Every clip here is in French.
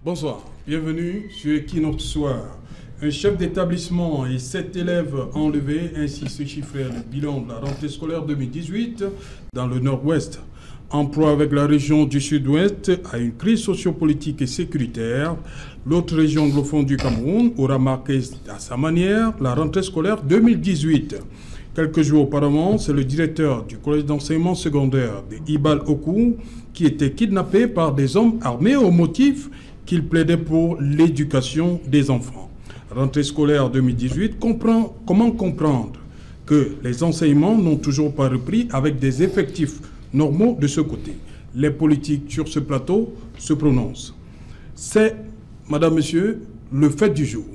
Bonsoir, bienvenue sur Equinox Soir. Un chef d'établissement et 7 élèves enlevés, ainsi se chiffrait le bilan de la rentrée scolaire 2018 dans le Nord-Ouest. En proie avec la région du Sud-Ouest à une crise sociopolitique et sécuritaire, l'autre région anglophone du Cameroun aura marqué à sa manière la rentrée scolaire 2018. Quelques jours auparavant, c'est le directeur du collège d'enseignement secondaire de Ibal Oku qui était kidnappé par des hommes armés au motif qu'il plaidait pour l'éducation des enfants. Rentrée scolaire 2018, comment comprendre que les enseignements n'ont toujours pas repris avec des effectifs normaux de ce côté? Les politiques sur ce plateau se prononcent. C'est, madame, monsieur, le fait du jour.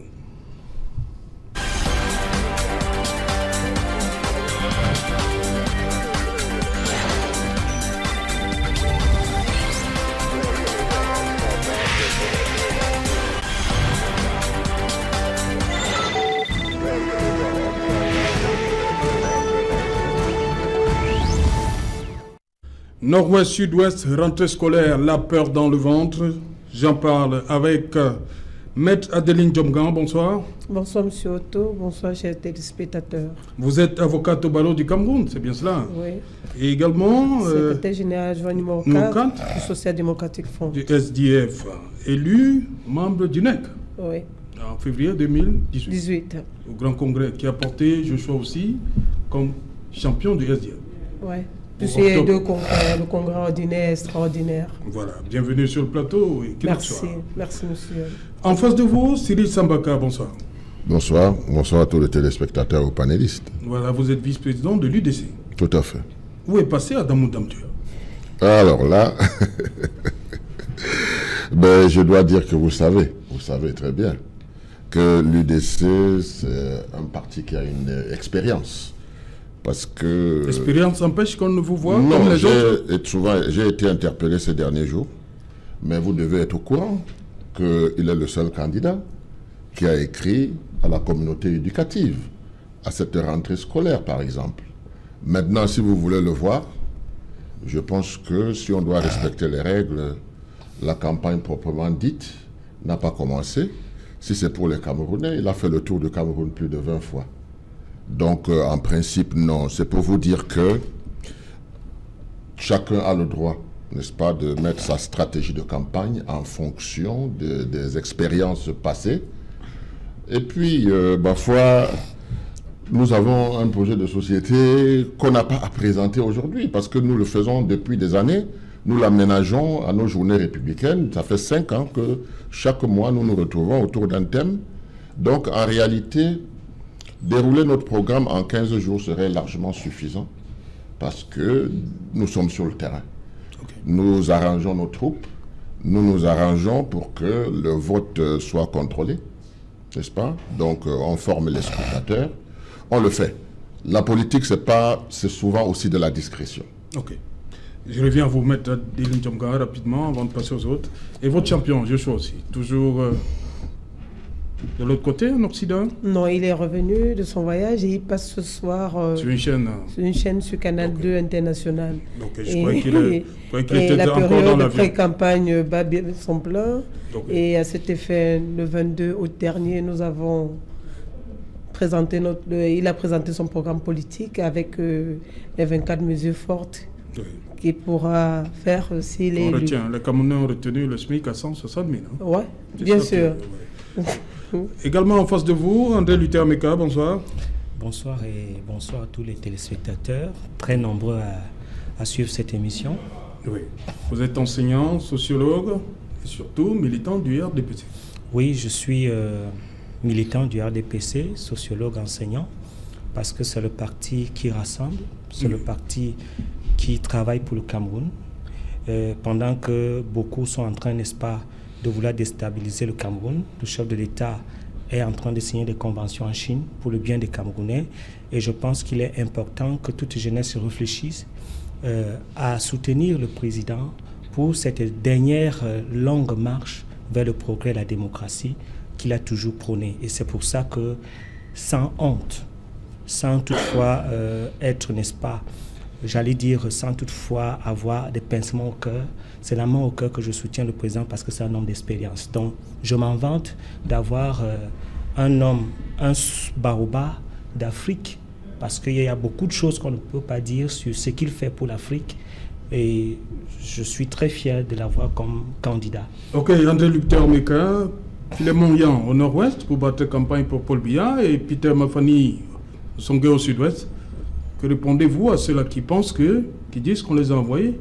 Nord-Ouest, Sud-Ouest, rentrée scolaire, la peur dans le ventre. J'en parle avec Maître Adeline Djomgan, bonsoir. Bonsoir, monsieur Otto. Bonsoir, chers téléspectateurs. Vous êtes avocate au barreau du Cameroun, c'est bien cela? Oui. Et également... secrétaire général adjoint numéro 4 du Social Démocratique Front. Du SDF, élu membre du NEC. Oui. En février 2018. Au grand congrès qui a porté Joshua aussi comme champion du SDF. Oui. Tous ces deux congrès, le congrès ordinaire et extraordinaire. Voilà, bienvenue sur le plateau. Merci, merci monsieur. En face de vous, Cyril Sambaka, bonsoir. Bonsoir, bonsoir à tous les téléspectateurs et aux panélistes. Voilà, vous êtes vice-président de l'UDC. Tout à fait. Où est passé Adamou Damtua? Alors là, ben, je dois dire que vous savez très bien que l'UDC, c'est un parti qui a une expérience. Parce que... L'expérience empêche qu'on ne vous voit non, comme les autres? J'ai été interpellé ces derniers jours, mais vous devez être au courant qu'il est le seul candidat qui a écrit à la communauté éducative, à cette rentrée scolaire par exemple. Maintenant, si vous voulez le voir, je pense que si on doit respecter les règles, la campagne proprement dite n'a pas commencé. Si c'est pour les Camerounais, il a fait le tour du Cameroun plus de 20 fois. Donc, en principe, non. C'est pour vous dire que chacun a le droit, n'est-ce pas, de mettre sa stratégie de campagne en fonction des expériences passées. Et puis, parfois, nous avons un projet de société qu'on n'a pas à présenter aujourd'hui parce que nous le faisons depuis des années. Nous l'aménageons à nos journées républicaines. Ça fait 5 ans que chaque mois, nous nous retrouvons autour d'un thème. Donc, en réalité... dérouler notre programme en 15 jours serait largement suffisant parce que nous sommes sur le terrain. Okay. Nous arrangeons nos troupes, nous nous arrangeons pour que le vote soit contrôlé, n'est-ce pas? Donc on forme les scrutateurs, on le fait. La politique, c'est souvent aussi de la discrétion. Ok. Je reviens à vous mettre Dylan Djomga rapidement avant de passer aux autres. Et votre champion, Joshua aussi, toujours... de l'autre côté, en Occident? Non, il est revenu de son voyage et il passe ce soir sur une chaîne sur Canal 2 international. Donc, je croyais qu'il était la encore dans période de l'avion. pré-campagne bat bien son plein. Okay. Et à cet effet, le 22 août dernier, nous avons présenté il a présenté son programme politique avec les 24 mesures fortes qu'il pourra faire si les Camerounais ont retenu le SMIC à 160 000. Hein? Oui, bien sûr. Également en face de vous, André Luther Meka, bonsoir. Bonsoir et bonsoir à tous les téléspectateurs, très nombreux à suivre cette émission. Oui. Vous êtes enseignant, sociologue et surtout militant du RDPC. Oui, je suis militant du RDPC, sociologue enseignant, parce que c'est le parti qui rassemble, c'est le parti qui travaille pour le Cameroun, pendant que beaucoup sont en train, n'est-ce pas, de vouloir déstabiliser le Cameroun. Le chef de l'État est en train de signer des conventions en Chine pour le bien des Camerounais. Et je pense qu'il est important que toute jeunesse réfléchisse à soutenir le président pour cette dernière longue marche vers le progrès et la démocratie qu'il a toujours prôné. Et c'est pour ça que, sans honte, sans toutefois être, n'est-ce pas, j'allais dire sans toutefois avoir des pincements au cœur, c'est la main au cœur que je soutiens le président parce que c'est un homme d'expérience. Donc je m'en vante d'avoir un homme, un baobab d'Afrique, parce qu'il y a beaucoup de choses qu'on ne peut pas dire sur ce qu'il fait pour l'Afrique. Et je suis très fier de l'avoir comme candidat. Ok, André Lucteur Meka, Philémon Yan au nord-ouest pour battre campagne pour Paul Biya et Peter Mafani Songhé au sud-ouest. Que répondez-vous à ceux-là qui pensent qui disent qu'on les a envoyés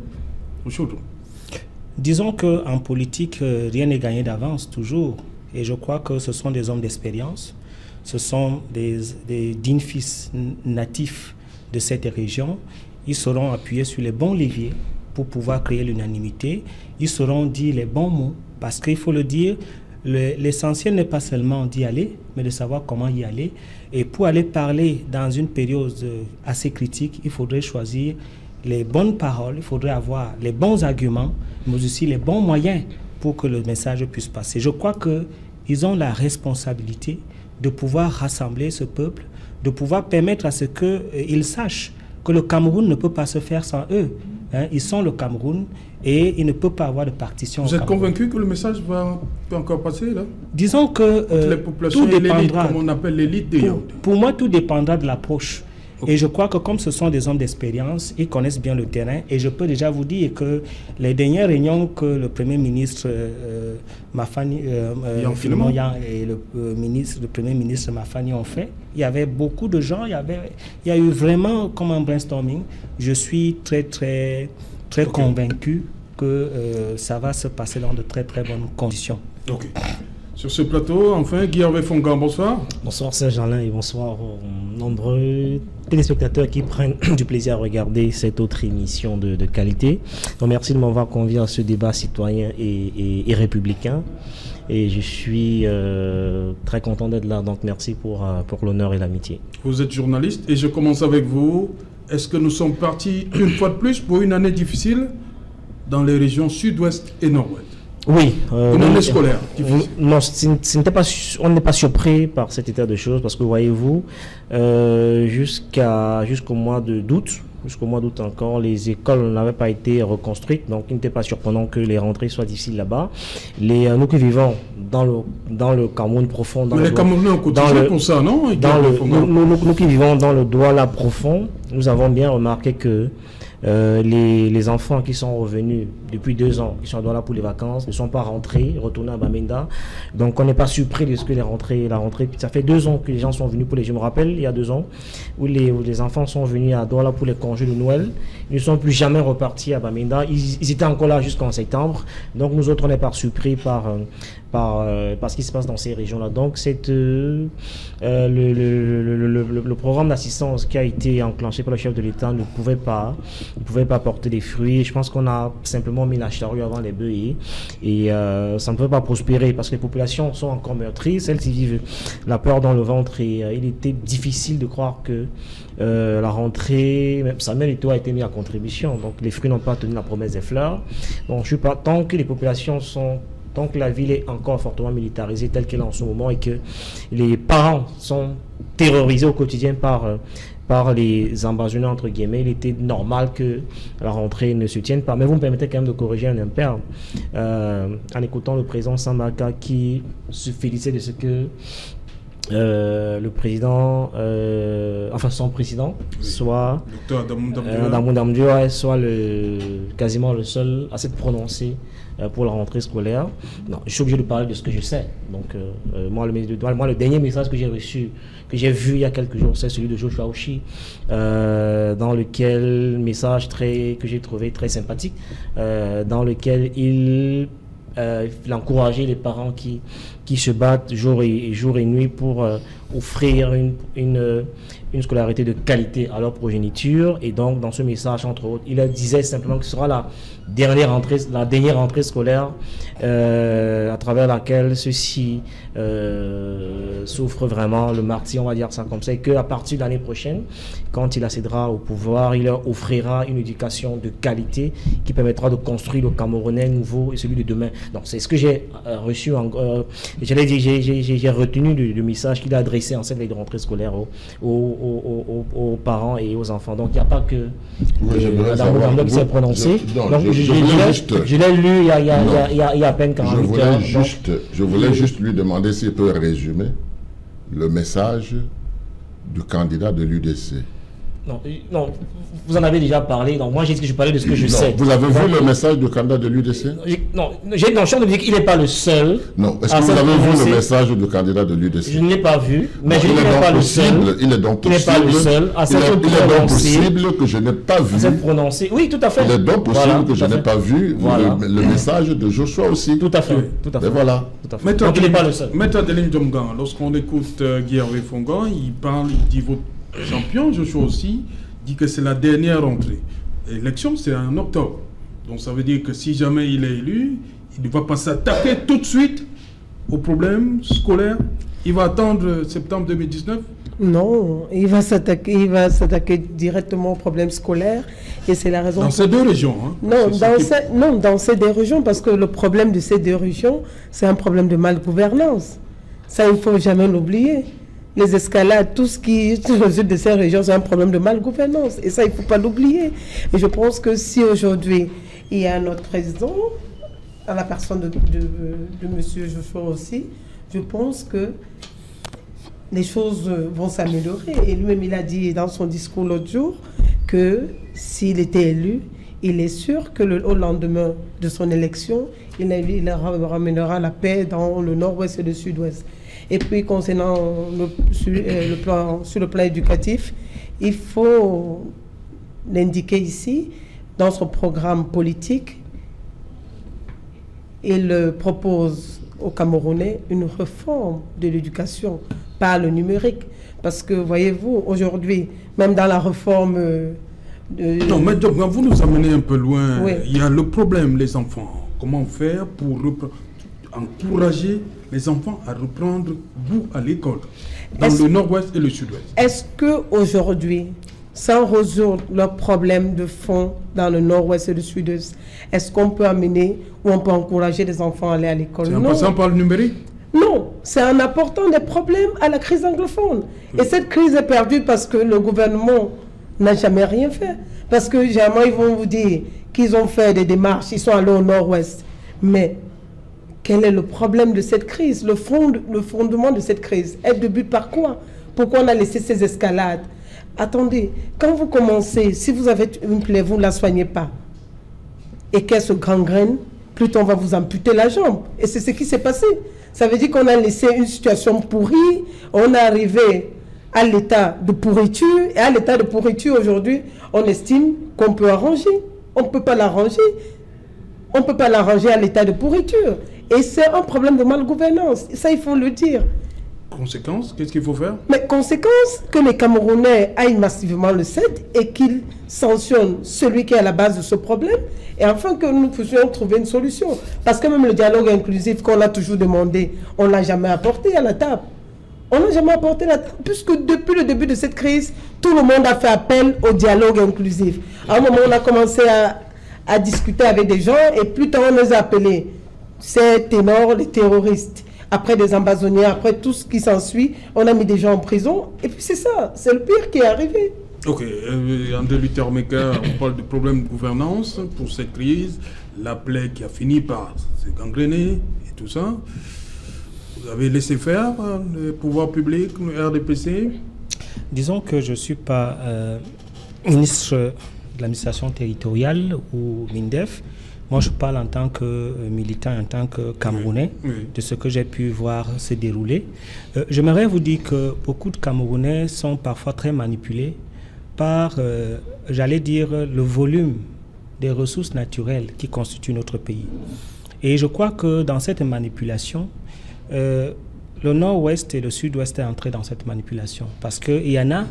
au chaudron? Disons qu'en politique, rien n'est gagné d'avance, toujours. Et je crois que ce sont des hommes d'expérience. Ce sont des dignes fils natifs de cette région. Ils sauront appuyer sur les bons leviers pour pouvoir créer l'unanimité. Ils sauront dire les bons mots, parce qu'il faut le dire, l'essentiel n'est pas seulement d'y aller, mais de savoir comment y aller. Et pour aller parler dans une période assez critique, il faudrait choisir les bonnes paroles, il faudrait avoir les bons arguments, mais aussi les bons moyens pour que le message puisse passer. Je crois qu'ils ont la responsabilité de pouvoir rassembler ce peuple, de pouvoir permettre à ce qu'ils sachent que le Cameroun ne peut pas se faire sans eux. Hein, ils sont le Cameroun et il ne peut pas avoir de partition. Vous êtes convaincu que le message peut encore passer là? Disons que les populations tout dépendra. Comme on appelle l'élite de Yaoundé. Pour moi, tout dépendra de l'approche. Okay. Et je crois que comme ce sont des hommes d'expérience, ils connaissent bien le terrain. Et je peux déjà vous dire que les dernières réunions que le Premier ministre Mafani Philémon Yan et le Premier ministre Mafani ont fait, il y avait beaucoup de gens, il y a eu vraiment comme un brainstorming. Je suis très convaincu que ça va se passer dans de très bonnes conditions. Ok. Sur ce plateau, enfin, Guy Hervé Fongan, bonsoir. Bonsoir Serge-Alain et bonsoir aux nombreux téléspectateurs qui prennent du plaisir à regarder cette autre émission de qualité. Donc, merci de m'avoir convié à ce débat citoyen et républicain. Et je suis très content d'être là, donc merci pour l'honneur et l'amitié. Vous êtes journaliste et je commence avec vous. Est-ce que nous sommes partis une fois de plus pour une année difficile dans les régions sud-ouest et nord-ouest? Oui. Une année scolaire difficile. Non, on n'est pas surpris par cet état de choses parce que voyez-vous, jusqu'au mois d'août encore, les écoles n'avaient pas été reconstruites, donc il n'était pas surprenant que les rentrées soient difficiles là-bas. Nous qui vivons dans le Cameroun profond, mais les Camerounais ont cotisé pour ça, non? Nous qui vivons dans le Douala profond, nous avons bien remarqué que les enfants qui sont revenus depuis 2 ans, qui sont à Douala pour les vacances, ne sont pas rentrés, retournés à Bamenda. Donc on n'est pas surpris de ce que la rentrée, ça fait 2 ans que les gens sont venus je me rappelle, il y a 2 ans, où les enfants sont venus à Douala pour les congés de Noël. Ils ne sont plus jamais repartis à Bamenda. Ils étaient encore là jusqu'en septembre. Donc nous autres, on n'est pas surpris par ce qui se passe dans ces régions-là. Donc le programme d'assistance qui a été enclenché par le chef de l'État ne pouvait pas porter des fruits. Je pense qu'on a simplement mis la charrue avant les bœufs et ça ne peut pas prospérer parce que les populations sont encore meurtries, celles qui vivent la peur dans le ventre et il était difficile de croire que la rentrée, même Samuel Eto'o a été mis à contribution, donc les fruits n'ont pas tenu la promesse des fleurs. Donc je suis pas, tant que les populations tant que la ville est encore fortement militarisée telle qu'elle est en ce moment et que les parents sont terrorisés au quotidien par les ambassadeurs entre guillemets, il était normal que la rentrée ne se tienne pas. Mais vous me permettez quand même de corriger un impair en écoutant le président Sambaka qui se félicitait de ce que le président, son président, soit Adamou Damdioua, soit quasiment le seul à s'être prononcé pour la rentrée scolaire. Non, je suis obligé de parler de ce que je sais. Donc, moi, le dernier message que j'ai reçu, que j'ai vu il y a quelques jours, c'est celui de Joshua Oshi, dans lequel, message que j'ai trouvé très sympathique, dans lequel il encourageait les parents qui se battent jour et nuit pour offrir une scolarité de qualité à leur progéniture. Et donc, dans ce message, entre autres, il disait simplement que ce sera la dernière rentrée scolaire à travers laquelle ceux-ci souffrent vraiment le martyre, on va dire ça comme ça, et qu'à partir de l'année prochaine, quand il accédera au pouvoir, il leur offrira une éducation de qualité qui permettra de construire le Camerounais nouveau et celui de demain. Donc c'est ce que j'ai reçu, j'allais dire, j'ai retenu le message qu'il a adressé en cette veille de rentrée scolaire aux parents et aux enfants. Donc il n'y a pas que Madame Mougando qui s'est prononcée. Je l'ai lu il y a à peine 48 heures. Je voulais juste lui demander s'il peut résumer le message du candidat de l'UDC. Non, vous en avez déjà parlé. Donc moi, j'ai dit que je parlais de ce que je sais. Vous avez vu le message du candidat de l'UDC? Non, j'ai l'intention de dire qu'il n'est pas le seul. Non, est-ce que vous avez vu le message du candidat de l'UDC? Je ne l'ai pas vu, mais je ne l'ai pas le seul. Il est donc possible. Il n'est pas le seul. Il est donc possible que je n'ai pas vu. Oui, tout à fait. Il est donc possible que je n'ai pas vu le message de Joshua aussi. Tout à fait. Et voilà. Donc il n'est pas le seul. Maître Adeline Djomgan, lorsqu'on écoute Guy Hervé Fongan, il parle, il dit votre champion, Joshua aussi, dit que c'est la dernière entrée. L'élection, c'est en octobre. Donc ça veut dire que si jamais il est élu, il ne va pas s'attaquer tout de suite aux problèmes scolaires. Il va attendre septembre 2019. Non, il va s'attaquer directement aux problèmes scolaires. Et c'est la raison... Dans ces deux régions. Hein, dans ces deux régions, parce que le problème de ces deux régions, c'est un problème de malgouvernance. Ça, il ne faut jamais l'oublier. Les escalades, tout ce qui résulte de ces régions, c'est un problème de malgouvernance. Et ça, il ne faut pas l'oublier. Et je pense que si aujourd'hui, il y a notre président, à la personne de M. Joshua aussi, je pense que les choses vont s'améliorer. Et lui-même, il a dit dans son discours l'autre jour que s'il était élu, il est sûr que au lendemain de son élection, il ramènera la paix dans le nord-ouest et le sud-ouest. Et puis, concernant sur le plan éducatif, il faut l'indiquer ici, dans son programme politique, il propose aux Camerounais une réforme de l'éducation par le numérique. Parce que, voyez-vous, aujourd'hui, même dans la réforme... Non, mais vous nous amenez un peu loin. Oui. Il y a le problème, les enfants. Comment faire pour encourager les enfants à reprendre goût à l'école dans le nord-ouest et le sud-ouest? Est-ce qu'aujourd'hui, sans résoudre leurs problèmes de fond dans le nord-ouest et le sud-ouest, est-ce qu'on peut amener ou on peut encourager les enfants à aller à l'école? C'est en passant par le numérique? Non, c'est en apportant des problèmes à la crise anglophone. Oui. Et cette crise est perdue parce que le gouvernement n'a jamais rien fait. Parce que généralement, ils vont vous dire qu'ils ont fait des démarches, ils sont allés au nord-ouest. Mais quel est le problème de cette crise? Le fondement de cette crise est débute par quoi? Pourquoi on a laissé ces escalades? Attendez, quand vous commencez, si vous avez une plaie, vous ne la soignez pas, et qu'elle se gangrène, plutôt on va vous amputer la jambe. Et c'est ce qui s'est passé. Ça veut dire qu'on a laissé une situation pourrie, on est arrivé à l'état de pourriture, et à l'état de pourriture aujourd'hui, on estime qu'on peut arranger. On ne peut pas l'arranger. On ne peut pas l'arranger à l'état de pourriture. Et c'est un problème de malgouvernance. Ça, il faut le dire. Conséquence, qu'est-ce qu'il faut faire? Mais conséquence, que les Camerounais aillent massivement le 7 et qu'ils sanctionnent celui qui est à la base de ce problème, et enfin que nous puissions trouver une solution. Parce que même le dialogue inclusif qu'on a toujours demandé, on ne l'a jamais apporté à la table. On n'a jamais apporté la table, puisque depuis le début de cette crise, tout le monde a fait appel au dialogue inclusif. À un moment, on a commencé à discuter avec des gens, et plus tard, on les a appelés ces ténors, les terroristes. Après des ambazoniens, après tout ce qui s'ensuit, on a mis des gens en prison. Et puis c'est ça, c'est le pire qui est arrivé. Ok, André Luther Maker, on parle de problème de gouvernance pour cette crise, la plaie qui a fini par se gangréner et tout ça. Vous avez laissé faire le pouvoir public, le RDPC? Disons que je ne suis pas ministre de l'administration territoriale ou MINDEF. Moi, je parle en tant que militant, en tant que Camerounais, de ce que j'ai pu voir se dérouler. J'aimerais vous dire que beaucoup de Camerounais sont parfois très manipulés par, j'allais dire, le volume des ressources naturelles qui constituent notre pays. Et je crois que dans cette manipulation, le nord-ouest et le sud-ouest est entré dans cette manipulation. Parce qu'il y en a,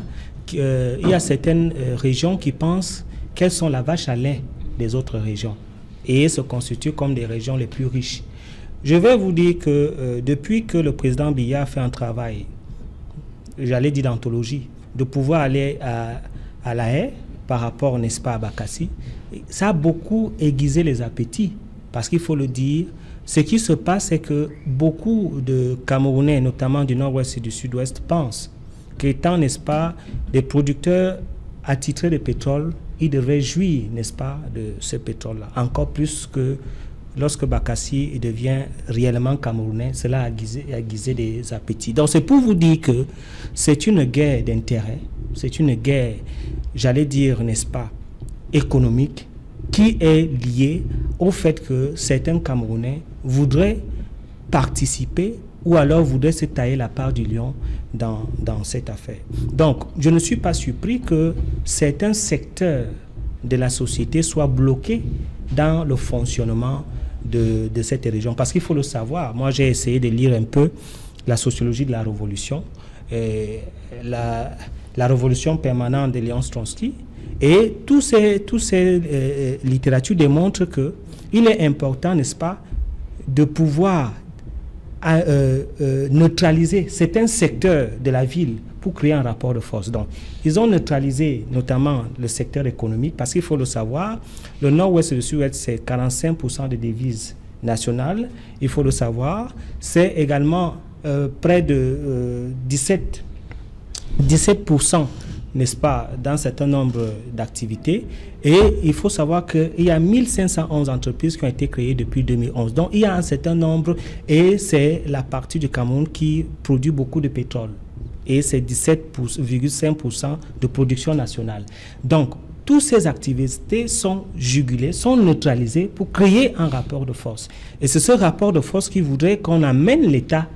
il y a certaines régions qui pensent qu'elles sont la vache à lait des autres régions et se constituent comme des régions les plus riches. Je vais vous dire que depuis que le président Biya a fait un travail, j'allais dire d'anthologie, de pouvoir aller à La Haye par rapport, n'est-ce pas, à Bakassi, ça a beaucoup aiguisé les appétits Parce qu'il faut le dire, ce qui se passe, c'est que beaucoup de Camerounais, notamment du nord-ouest et du sud-ouest, pensent qu'étant, n'est-ce pas, des producteurs attitrés de pétrole, ils devraient jouir, n'est-ce pas, de ce pétrole-là. Encore plus que lorsque Bakassi devient réellement camerounais, cela a aiguisé des appétits. Donc c'est pour vous dire que c'est une guerre d'intérêt, c'est une guerre, j'allais dire, n'est-ce pas, économique, qui est liée au fait que certains Camerounais voudraient participer ou alors voudraient se tailler la part du lion dans cette affaire. Donc, je ne suis pas surpris que certains secteurs de la société soient bloqués dans le fonctionnement de cette région. Parce qu'il faut le savoir, moi j'ai essayé de lire un peu la sociologie de la révolution, la révolution permanente de Léon Trotsky, et tous ces littératures démontrent qu'il est important, n'est-ce pas, de pouvoir neutraliser certains secteurs de la ville pour créer un rapport de force. Donc, ils ont neutralisé notamment le secteur économique parce qu'il faut le savoir, le nord-ouest et le sud-ouest, c'est 45% de devises nationales. Il faut le savoir, c'est également près de 17%, n'est-ce pas, dans un certain nombre d'activités. Et il faut savoir qu'il y a 1511 entreprises qui ont été créées depuis 2011. Donc, il y a un certain nombre, et c'est la partie du Cameroun qui produit beaucoup de pétrole. Et c'est 17,5% de production nationale. Donc, toutes ces activités sont jugulées, sont neutralisées pour créer un rapport de force. Et c'est ce rapport de force qui voudrait qu'on amène l'État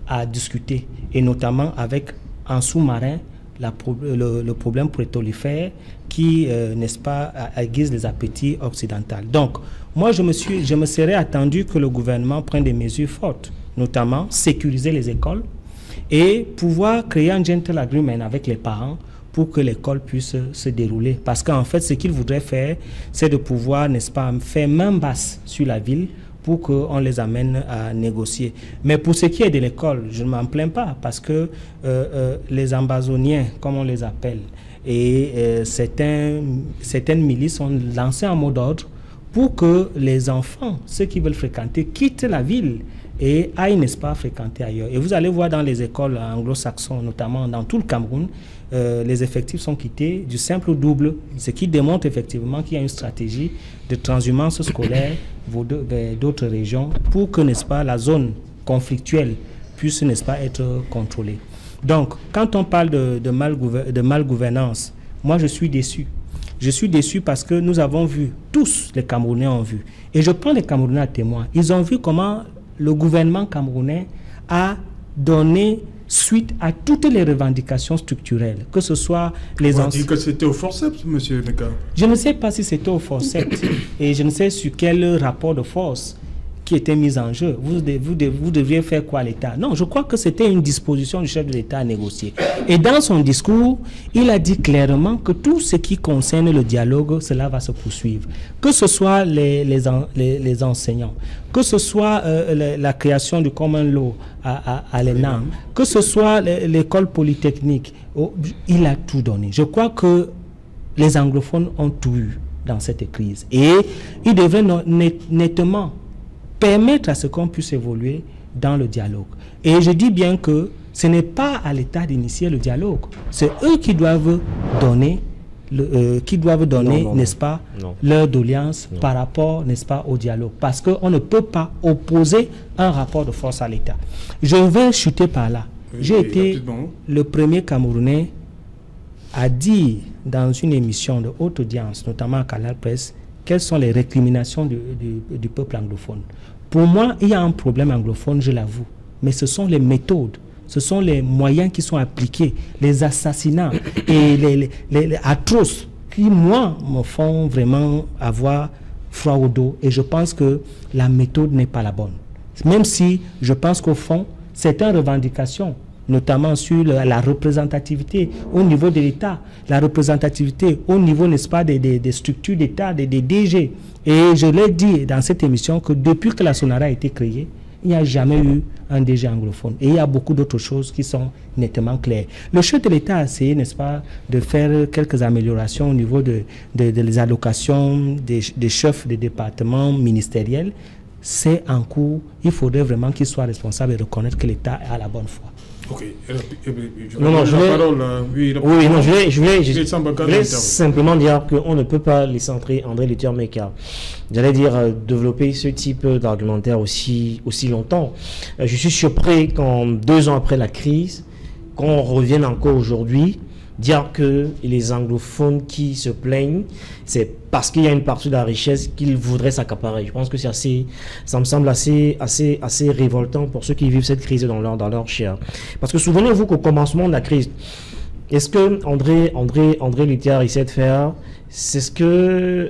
à discuter, et notamment avec un sous-marin, le problème pétrolifère qui, n'est-ce pas, aiguise les appétits occidentaux. Donc, moi, je me serais attendu que le gouvernement prenne des mesures fortes, notamment sécuriser les écoles et pouvoir créer un gentle agreement avec les parents pour que l'école puisse se dérouler. Parce qu'en fait, ce qu'il voudrait faire, c'est de pouvoir, n'est-ce pas, faire main basse sur la ville pour qu'on les amène à négocier. Mais pour ce qui est de l'école, je ne m'en plains pas, parce que les ambazoniens, comme on les appelle, et certaines milices ont lancé un mot d'ordre pour que les enfants, ceux qui veulent fréquenter, quittent la ville et aillent, n'est-ce pas, fréquenter ailleurs. Et vous allez voir dans les écoles anglo-saxonnes, notamment dans tout le Cameroun, les effectifs sont quittés du simple au double, ce qui démontre effectivement qu'il y a une stratégie de transhumance scolaire vers d'autres régions pour que, n'est-ce pas, la zone conflictuelle puisse, n'est-ce pas, être contrôlée. Donc, quand on parle de malgouvernance, moi je suis déçu. Je suis déçu parce que nous avons vu, tous les Camerounais ont vu, et je prends les Camerounais à témoin, ils ont vu comment le gouvernement camerounais a donné suite à toutes les revendications structurelles, que ce soit les anciens... On dit que c'était au forceps, monsieur Meka. Je ne sais pas si c'était au forceps, et je ne sais sur quel rapport de force qui était mis en jeu. Vous devriez faire quoi à l'État? Non, je crois que c'était une disposition du chef de l'État à négocier. Et dans son discours, il a dit clairement que tout ce qui concerne le dialogue, cela va se poursuivre. Que ce soit les enseignants, que ce soit la création du common law à l'ENAM, que ce soit l'école polytechnique, il a tout donné. Je crois que les anglophones ont tout eu dans cette crise. Et il devrait nettement permettre à ce qu'on puisse évoluer dans le dialogue. Et je dis bien que ce n'est pas à l'État d'initier le dialogue. C'est eux qui doivent donner, n'est-ce pas, leur doléance par rapport, n'est-ce pas, au dialogue. Parce qu'on ne peut pas opposer un rapport de force à l'État. Je vais chuter par là. Oui, j'ai été le premier Camerounais à dire dans une émission de haute audience, notamment à Canal Presse, quelles sont les récriminations du peuple anglophone. Pour moi, il y a un problème anglophone, je l'avoue, mais ce sont les méthodes, ce sont les moyens qui sont appliqués, les assassinats et les atroces qui, moi, me font vraiment avoir froid au dos. Et je pense que la méthode n'est pas la bonne. Même si je pense qu'au fond, certaines revendications, notamment sur la représentativité au niveau de l'État, la représentativité au niveau, n'est-ce pas, des structures d'État, des DG. Et je l'ai dit dans cette émission que depuis que la SONARA a été créée, il n'y a jamais eu un DG anglophone. Et il y a beaucoup d'autres choses qui sont nettement claires. Le chef de l'État a essayé, n'est-ce pas, de faire quelques améliorations au niveau des allocations des chefs des départements ministériels. C'est en cours. Il faudrait vraiment qu'il soit responsable et reconnaître que l'État est à la bonne foi. Ok. Je voulais simplement dire qu'on ne peut pas laisser entrer André Luther Meka. J'allais dire développer ce type d'argumentaire aussi longtemps. Je suis surpris qu'en 2 ans après la crise, qu'on revienne encore aujourd'hui, dire que les anglophones qui se plaignent, c'est parce qu'il y a une partie de la richesse qu'ils voudraient s'accaparer. Je pense que ça me semble assez révoltant pour ceux qui vivent cette crise dans leur chair. Parce que souvenez-vous qu'au commencement de la crise, est-ce que André Luther essaie de faire, c'est ce que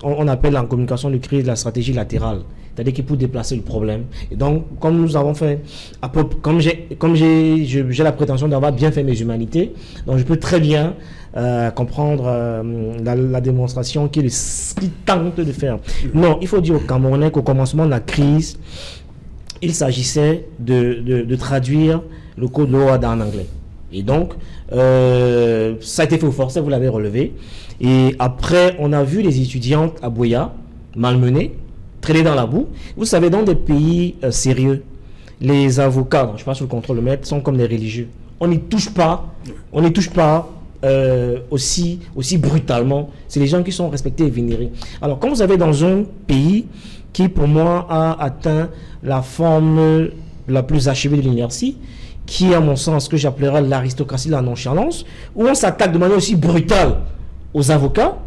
on appelle en communication de crise la stratégie latérale. C'est-à-dire qu'il faut déplacer le problème. Et donc, comme nous avons fait, comme j'ai la prétention d'avoir bien fait mes humanités, donc je peux très bien comprendre la démonstration qu'il tente de faire. Non, il faut dire aux Camerounais qu'au commencement de la crise, il s'agissait de traduire le code de l'OADA en anglais. Et donc, ça a été fait au forceps, vous l'avez relevé. Et après, on a vu les étudiantes à Boya, malmenées, traîner dans la boue. Vous savez, dans des pays sérieux, les avocats, je ne sais pas sous le contrôle de maître, sont comme des religieux. On n'y touche pas aussi brutalement. C'est les gens qui sont respectés et vénérés. Alors, quand vous avez dans un pays qui, pour moi, a atteint la forme la plus achevée de l'inertie, qui est, à mon sens, ce que j'appellerais l'aristocratie de la nonchalance, où on s'attaque de manière aussi brutale aux avocats,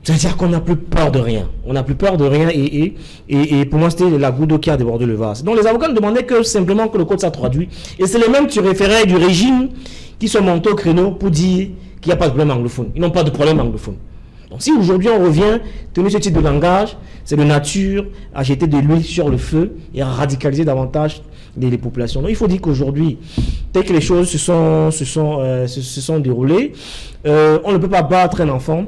c'est-à-dire qu'on n'a plus peur de rien. On n'a plus peur de rien et pour moi, c'était la goutte d'eau qui a débordé le vase. Donc les avocats ne demandaient que simplement que le code soit traduit. Et c'est les mêmes qui référaient du régime qui sont montés au créneau pour dire qu'il n'y a pas de problème anglophone. Ils n'ont pas de problème anglophone. Donc si aujourd'hui on revient, tenir ce type de langage, c'est de nature à jeter de l'huile sur le feu et à radicaliser davantage les populations. Donc il faut dire qu'aujourd'hui, tel que les choses se sont déroulées, on ne peut pas battre un enfant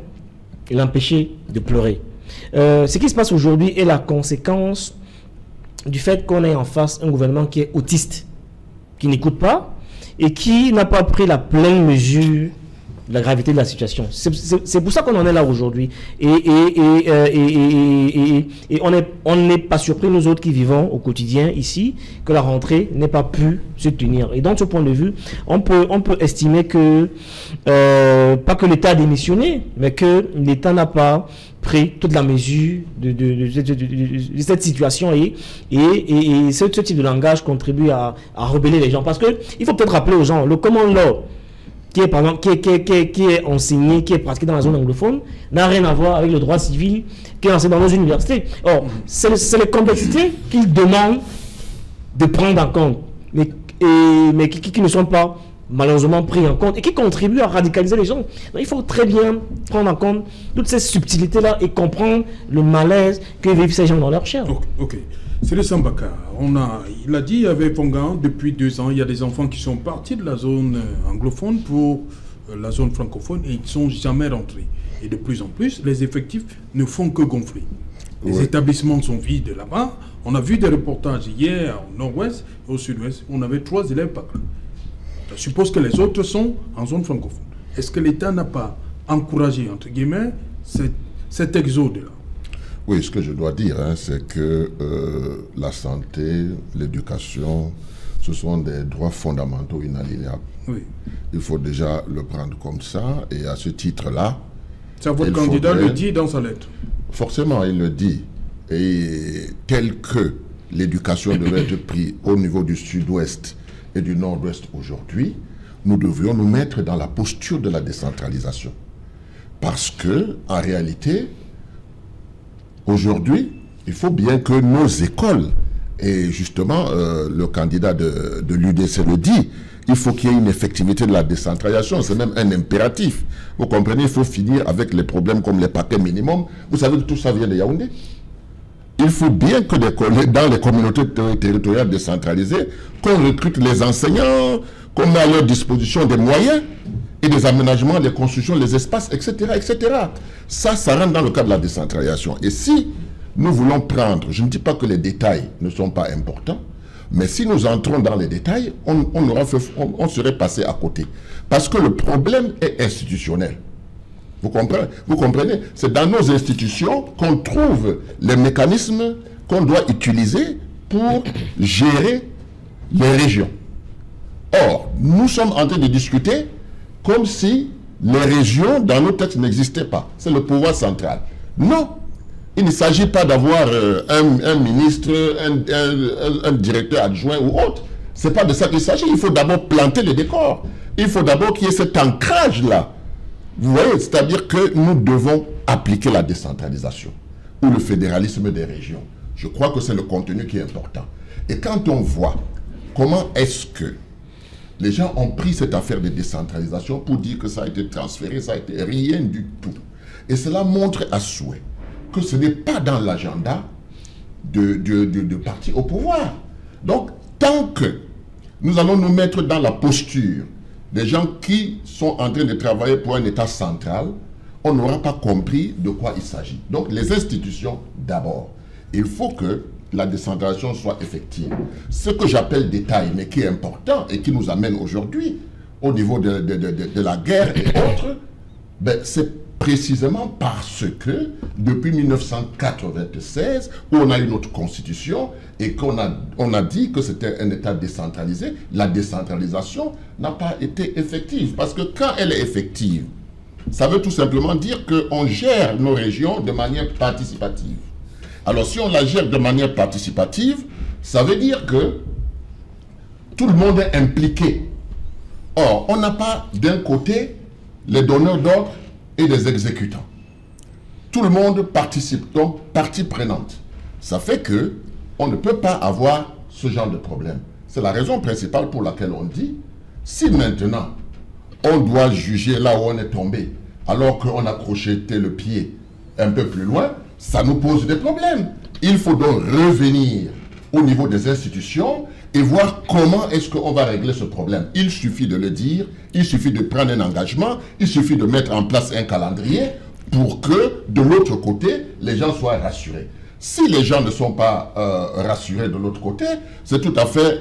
et l'empêcher de pleurer. Ce qui se passe aujourd'hui est la conséquence du fait qu'on ait en face un gouvernement qui est autiste, qui n'écoute pas et qui n'a pas pris la pleine mesure de la gravité de la situation. C'est pour ça qu'on en est là aujourd'hui. Et on n'est pas surpris, nous autres qui vivons au quotidien ici, que la rentrée n'ait pas pu se tenir. Et dans ce point de vue, on peut estimer que, pas que l'État a démissionné, mais que l'État n'a pas pris toute la mesure de cette situation et ce type de langage contribue à rebeller les gens. Parce que il faut peut-être rappeler aux gens, le common law, qui est enseigné, qui est pratiqué dans la zone anglophone, n'a rien à voir avec le droit civil qui est enseigné dans nos universités. Or, c'est les complexités qu'il demande de prendre en compte, mais qui ne sont pas malheureusement pris en compte et qui contribuent à radicaliser les gens. Donc, il faut très bien prendre en compte toutes ces subtilités-là et comprendre le malaise que vivent ces gens dans leur chair. Ok. C'est le Sambaka. Il a dit avec Fongan, depuis 2 ans, il y a des enfants qui sont partis de la zone anglophone pour la zone francophone et ils ne sont jamais rentrés. Et de plus en plus, les effectifs ne font que gonfler. Les établissements sont vides là-bas. On a vu des reportages hier au nord-ouest et au sud-ouest. On avait 3 élèves par classe. Je suppose que les autres sont en zone francophone. Est-ce que l'État n'a pas encouragé, entre guillemets, cet exode-là? Oui, ce que je dois dire, c'est que la santé, l'éducation, ce sont des droits fondamentaux inaliénables. Oui. Il faut déjà le prendre comme ça, et à ce titre-là... Ça, votre candidat le dit dans sa lettre. Forcément, il le dit. Et tel que l'éducation devait être prise au niveau du sud-ouest et du nord-ouest aujourd'hui, nous devions nous mettre dans la posture de la décentralisation. Parce que, en réalité... Aujourd'hui, il faut bien que nos écoles, et justement le candidat de l'UDC le dit, il faut qu'il y ait une effectivité de la décentralisation, c'est même un impératif. Vous comprenez, il faut finir avec les problèmes comme les paquets minimums. Vous savez que tout ça vient de Yaoundé. Il faut bien que dans les communautés territoriales décentralisées, qu'on recrute les enseignants, qu'on met à leur disposition des moyens et des aménagements, les constructions, les espaces, etc., etc. Ça rentre dans le cadre de la décentralisation. Et si nous voulons prendre, je ne dis pas que les détails ne sont pas importants, mais si nous entrons dans les détails, on serait passé à côté. Parce que le problème est institutionnel. Vous comprenez? C'est dans nos institutions qu'on trouve les mécanismes qu'on doit utiliser pour gérer les régions. Or, nous sommes en train de discuter comme si les régions dans nos textes n'existaient pas. C'est le pouvoir central. Non, il ne s'agit pas d'avoir un ministre, un directeur adjoint ou autre. Ce n'est pas de ça qu'il s'agit. Il faut d'abord planter le décor. Il faut d'abord qu'il y ait cet ancrage-là. Vous voyez, c'est-à-dire que nous devons appliquer la décentralisation ou le fédéralisme des régions. Je crois que c'est le contenu qui est important. Et quand on voit comment est-ce que les gens ont pris cette affaire de décentralisation pour dire que ça a été transféré, ça a été rien du tout. Et cela montre à souhait que ce n'est pas dans l'agenda de parti au pouvoir. Donc, tant que nous allons nous mettre dans la posture des gens qui sont en train de travailler pour un État central, on n'aura pas compris de quoi il s'agit. Donc, les institutions d'abord. Il faut que la décentralisation soit effective. Ce que j'appelle détail, mais qui est important et qui nous amène aujourd'hui au niveau de la guerre et autres, ben, c'est précisément parce que depuis 1996, où on a eu notre constitution et qu'on a dit que c'était un État décentralisé, la décentralisation n'a pas été effective. Parce que quand elle est effective, ça veut tout simplement dire qu'on gère nos régions de manière participative. Alors si on la gère de manière participative, ça veut dire que tout le monde est impliqué. Or, on n'a pas d'un côté les donneurs d'ordre et les exécutants. Tout le monde participe, donc partie prenante. Ça fait que on ne peut pas avoir ce genre de problème. C'est la raison principale pour laquelle on dit, si maintenant on doit juger là où on est tombé, alors qu'on a crocheté le pied un peu plus loin, ça nous pose des problèmes. Il faut donc revenir au niveau des institutions et voir comment est-ce qu'on va régler ce problème. Il suffit de le dire, il suffit de prendre un engagement, il suffit de mettre en place un calendrier pour que, de l'autre côté, les gens soient rassurés. Si les gens ne sont pas rassurés de l'autre côté, c'est tout à fait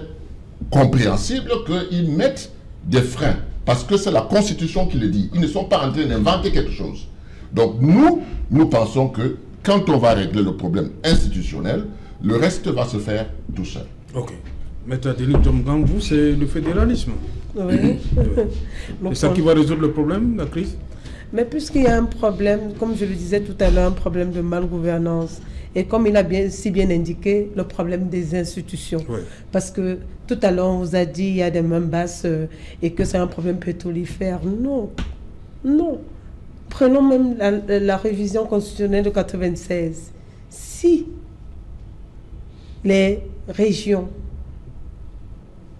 compréhensible qu'ils mettent des freins. Parce que c'est la Constitution qui le dit. Ils ne sont pas en train d'inventer quelque chose. Donc nous pensons que quand on va régler le problème institutionnel, le reste va se faire tout seul. Ok. Maître Adeline Tomgang, vous, c'est le fédéralisme. Oui. C'est ça qui va résoudre le problème, la crise? Mais puisqu'il y a un problème, comme je le disais tout à l'heure, un problème de malgouvernance, et comme il a si bien indiqué, le problème des institutions. Oui. Parce que tout à l'heure, on vous a dit qu'il y a des mains basses et que c'est un problème pétrolifère. Non, non. Prenons même la révision constitutionnelle de 1996. Si les régions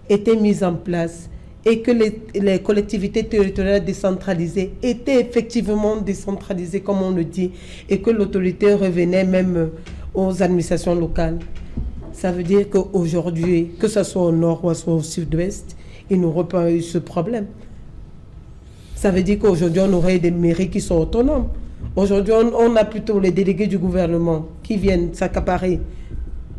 étaient mises en place et que les collectivités territoriales décentralisées étaient effectivement décentralisées, comme on le dit, et que l'autorité revenait même aux administrations locales, ça veut dire qu'aujourd'hui, que ce soit au nord ou soit au sud-ouest, il n'aurait pas eu ce problème. Ça veut dire qu'aujourd'hui, on aurait des mairies qui sont autonomes. Aujourd'hui, on a plutôt les délégués du gouvernement qui viennent s'accaparer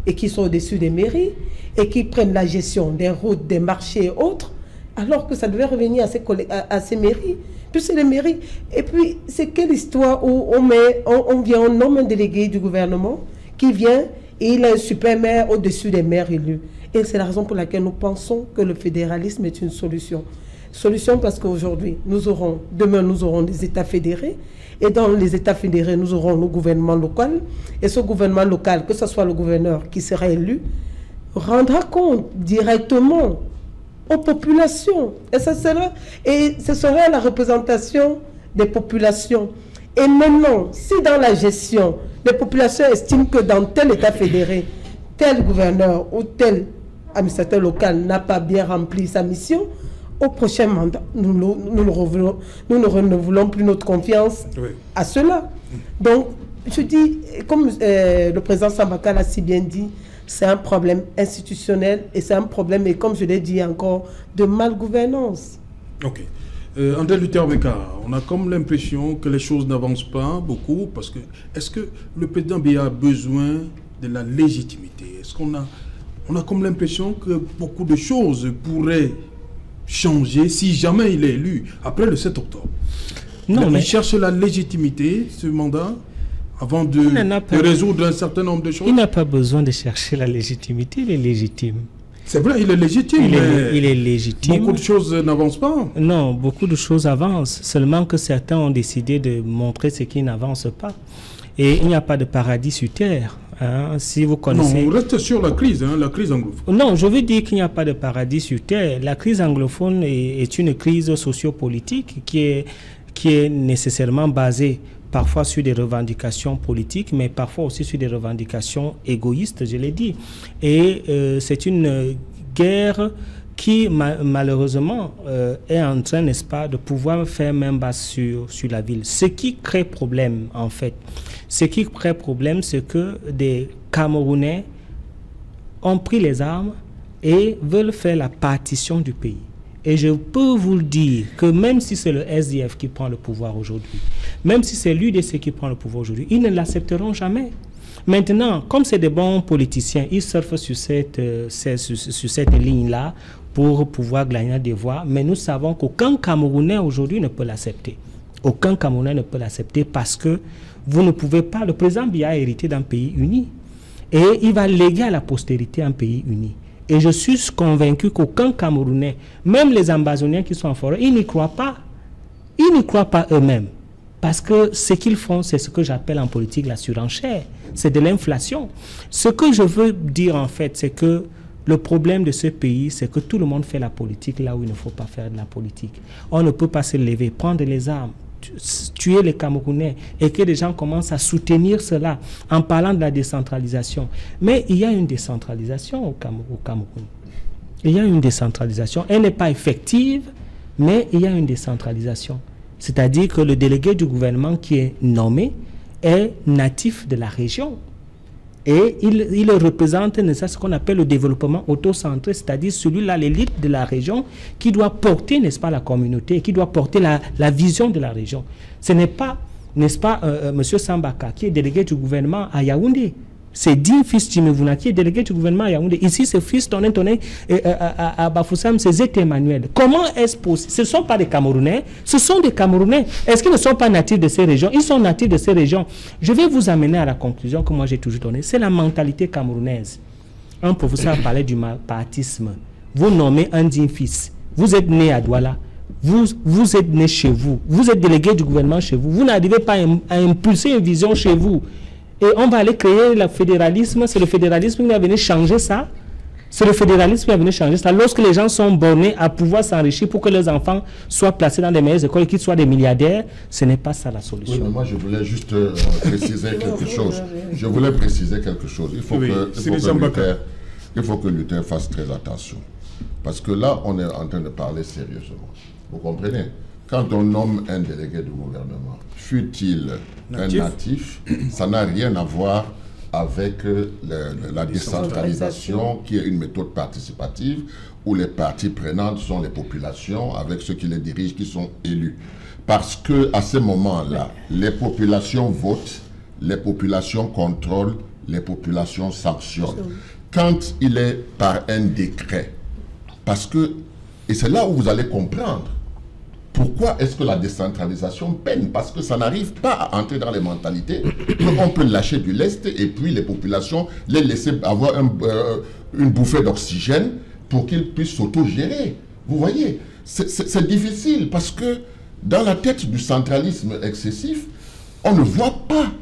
et qui sont au-dessus des mairies et qui prennent la gestion des routes, des marchés et autres, alors que ça devait revenir à ces mairies. Puis c'est les mairies. Et puis, c'est quelle histoire où on nomme un délégué du gouvernement qui vient et il a un super maire au-dessus des maires élus. Et c'est la raison pour laquelle nous pensons que le fédéralisme est une solution. Solution parce qu'aujourd'hui, demain nous aurons des États fédérés. Et dans les États fédérés, nous aurons le gouvernement local. Et ce gouvernement local, que ce soit le gouverneur qui sera élu, rendra compte directement aux populations. Et ce sera la représentation des populations. Et maintenant, si dans la gestion, les populations estiment que dans tel État fédéré, tel gouverneur ou tel administrateur local n'a pas bien rempli sa mission, au prochain mandat, nous ne renouvelons plus notre confiance à cela. Donc, je dis, comme le président Sambaka l'a si bien dit, c'est un problème institutionnel et c'est un problème, et comme je l'ai dit encore, de malgouvernance. Ok. André Luther Meka, on a comme l'impression que les choses n'avancent pas beaucoup parce que est-ce que le président Biya a besoin de la légitimité? Est-ce qu'on a comme l'impression que beaucoup de choses pourraient changer si jamais il est élu après le 7 octobre? Non, mais il cherche la légitimité, ce mandat, avant de résoudre un certain nombre de choses. Il n'a pas besoin de chercher la légitimité, il est légitime. C'est vrai, il est légitime, il est légitime. Beaucoup de choses n'avancent pas. Non, beaucoup de choses avancent. Seulement que certains ont décidé de montrer ce qui n'avance pas. Et il n'y a pas de paradis sur terre. Hein, si vous connaissez... Non, on reste sur la crise anglophone. Non, je veux dire qu'il n'y a pas de paradis sur terre. La crise anglophone est une crise sociopolitique qui est nécessairement basée parfois sur des revendications politiques, mais parfois aussi sur des revendications égoïstes, je l'ai dit. Et c'est une guerre qui, malheureusement, est en train, n'est-ce pas, de pouvoir faire main basse sur la ville. Ce qui crée problème, en fait, c'est que des Camerounais ont pris les armes et veulent faire la partition du pays. Et je peux vous le dire que même si c'est le SDF qui prend le pouvoir aujourd'hui, même si c'est l'UDC qui prend le pouvoir aujourd'hui, ils ne l'accepteront jamais. Maintenant, comme c'est des bons politiciens, ils surfent sur cette ligne-là pour pouvoir gagner des voix. Mais nous savons qu'aucun Camerounais aujourd'hui ne peut l'accepter. Aucun Camerounais ne peut l'accepter parce que vous ne pouvez pas... Le président Biya a hérité d'un pays uni. Et il va léguer à la postérité un pays uni. Et je suis convaincu qu'aucun Camerounais, même les Ambazoniens qui sont en forêt, ils n'y croient pas. Ils n'y croient pas eux-mêmes. Parce que ce qu'ils font, c'est ce que j'appelle en politique la surenchère. C'est de l'inflation. Ce que je veux dire en fait, c'est que le problème de ce pays, c'est que tout le monde fait la politique là où il ne faut pas faire de la politique. On ne peut pas se lever, prendre les armes, tuer les Camerounais et que les gens commencent à soutenir cela en parlant de la décentralisation. Mais il y a une décentralisation au Cameroun. Il y a une décentralisation. Elle n'est pas effective, mais il y a une décentralisation. C'est-à-dire que le délégué du gouvernement qui est nommé est natif de la région. Et il représente ce qu'on appelle le développement auto-centré, c'est-à-dire celui-là, l'élite de la région, qui doit porter, n'est-ce pas, la communauté, qui doit porter la vision de la région. Ce n'est pas, n'est-ce pas, M. Sambaka, qui est délégué du gouvernement à Yaoundé. C'est Din Fils Jimevuna, qui est délégué du gouvernement à Yaoundé. Ici, c'est Fils Toné à Bafoussam, c'est Zé Emmanuel. Comment est-ce possible? Ce ne sont pas des Camerounais, ce sont des Camerounais. Est-ce qu'ils ne sont pas natifs de ces régions? Ils sont natifs de ces régions. Je vais vous amener à la conclusion que moi j'ai toujours donnée. C'est la mentalité camerounaise. Un professeur parlait du mapatisme. Vous nommez un Din Fils. Vous êtes né à Douala. Vous êtes né chez vous. Vous êtes délégué du gouvernement chez vous. Vous n'arrivez pas à impulser une vision chez vous. Et on va aller créer le fédéralisme. C'est le fédéralisme qui va venir changer ça. C'est le fédéralisme qui va venir changer ça. Lorsque les gens sont bornés à pouvoir s'enrichir pour que leurs enfants soient placés dans des meilleures écoles et qu'ils soient des milliardaires, ce n'est pas ça la solution. Oui, mais moi, je voulais juste préciser quelque chose. Je voulais préciser quelque chose. Il faut que Luther fasse très attention. Parce que là, on est en train de parler sérieusement. Vous comprenez? Quand on nomme un délégué du gouvernement, fût-il un natif, ça n'a rien à voir avec la décentralisation, qui est une méthode participative, où les parties prenantes sont les populations, avec ceux qui les dirigent, qui sont élus. Parce qu'à ce moment-là, les populations votent, les populations contrôlent, les populations sanctionnent. Quand il est par un décret, parce que, et c'est là où vous allez comprendre, pourquoi est-ce que la décentralisation peine? Parce que ça n'arrive pas à entrer dans les mentalités. On peut lâcher du lest et puis les populations les laisser avoir une bouffée d'oxygène pour qu'ils puissent s'auto-gérer. Vous voyez, c'est difficile parce que dans la tête du centralisme excessif, on ne voit pas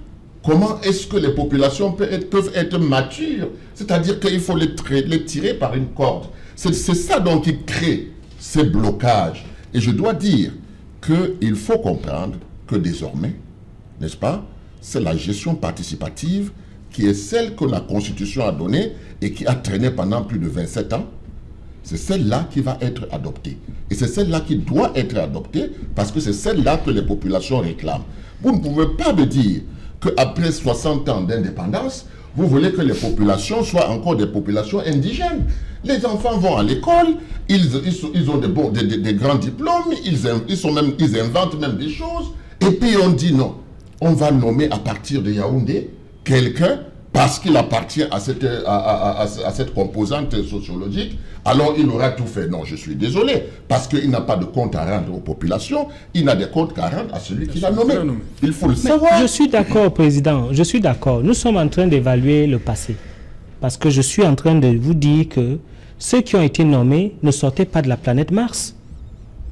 comment est-ce que les populations peuvent être matures. C'est-à-dire qu'il faut les tirer par une corde. C'est ça donc qui crée ces blocages. Et je dois dire qu'il faut comprendre que désormais, n'est-ce pas, c'est la gestion participative qui est celle que la Constitution a donnée et qui a traîné pendant plus de 27 ans. C'est celle-là qui va être adoptée. Et c'est celle-là qui doit être adoptée parce que c'est celle-là que les populations réclament. Vous ne pouvez pas me dire qu'après 60 ans d'indépendance, vous voulez que les populations soient encore des populations indigènes. Les enfants vont à l'école, ils ont des grands diplômes, ils inventent même des choses. Et puis on dit non, on va nommer à partir de Yaoundé quelqu'un parce qu'il appartient à cette composante sociologique, alors il aura tout fait. Non, je suis désolé, parce qu'il n'a pas de compte à rendre aux populations, il n'a de compte qu'à rendre à celui qui l'a nommé. Il faut le savoir. Je suis d'accord, Président, je suis d'accord. Nous sommes en train d'évaluer le passé. Parce que je suis en train de vous dire que ceux qui ont été nommés ne sortaient pas de la planète Mars.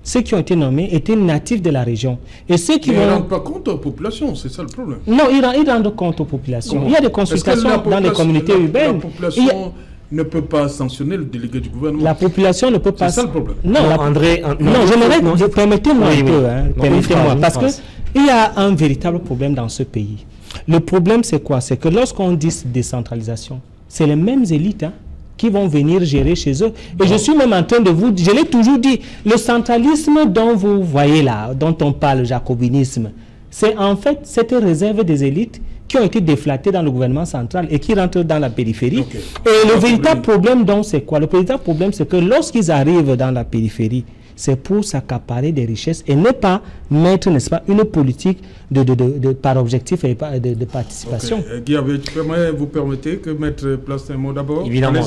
Ceux qui ont été nommés étaient natifs de la région. Et ceux qui ne rendent pas compte aux populations, c'est ça le problème. Non, ils rendent compte aux populations. Comment? Il y a des consultations dans les communautés urbaines. La population ne peut pas sanctionner le délégué du gouvernement. La population ne peut pas... C'est ça le problème. Non, permettez-moi un peu. Permettez-moi, parce qu'il y a un véritable problème dans ce pays. Le problème, c'est quoi? C'est que lorsqu'on dit décentralisation, c'est les mêmes élites qui vont venir gérer chez eux. Et je suis même en train de vous... Je l'ai toujours dit, le centralisme dont vous voyez là, dont on parle, le jacobinisme, c'est en fait cette réserve des élites qui ont été déflatées dans le gouvernement central et qui rentrent dans la périphérie. Okay. Et le véritable problème, donc, c'est quoi? Le véritable problème, c'est que lorsqu'ils arrivent dans la périphérie, c'est pour s'accaparer des richesses et ne pas mettre, n'est-ce pas, une politique par objectif et de participation. Okay. Guy, vous permettez que Maître place un mot d'abord? Évidemment.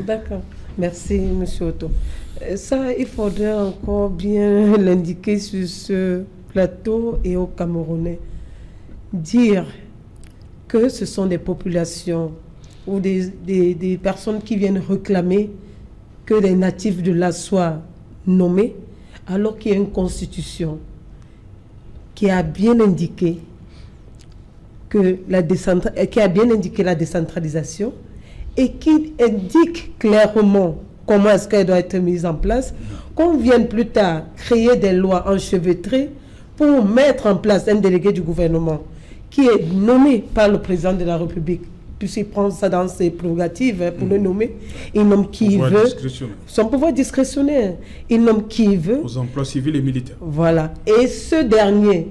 D'accord. Merci, M. Otto. Ça, il faudrait encore bien l'indiquer sur ce plateau et aux Camerounais. Dire que ce sont des populations ou des personnes qui viennent réclamer que les natifs de là soient nommés, alors qu'il y a une constitution qui a bien indiqué la décentralisation et qui indique clairement comment est-ce qu'elle doit être mise en place, qu'on vienne plus tard créer des lois enchevêtrées pour mettre en place un délégué du gouvernement qui est nommé par le président de la République, puisqu'il prend ça dans ses prérogatives pour le nommer. Il nomme qui il veut. Son pouvoir discrétionnaire. Il nomme qui il veut. Aux emplois civils et militaires. Voilà. Et ce dernier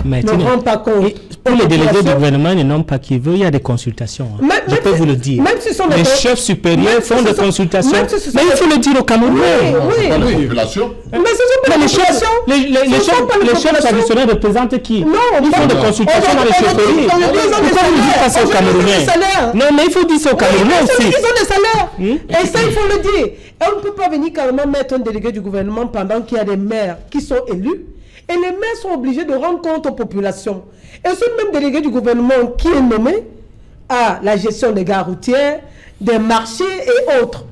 ne rend pas compte. Pour les délégués du gouvernement, ils ne nomment pas qui veut. Il y a des consultations. Je peux vous le dire. Même si les chefs supérieurs font des consultations. Mais il faut le dire aux Camerounais. Oui. Pas la population. Mais ce sont pas les chefs. Les chefs traditionnels représentent qui? Non, ils font des consultations dans les chefferies. Pourquoi vous dites pas ça aux Camerounais? Non, mais il faut dire ça aux Camerounais aussi. Ils ont des salaires. Et ça, il faut le dire. Et on ne peut pas venir carrément mettre un délégué du gouvernement pendant qu'il y a des maires qui sont élus. Et les maires sont obligés de rendre compte aux populations. Et ce même délégué du gouvernement qui est nommé à la gestion des gares routières, des marchés et autres.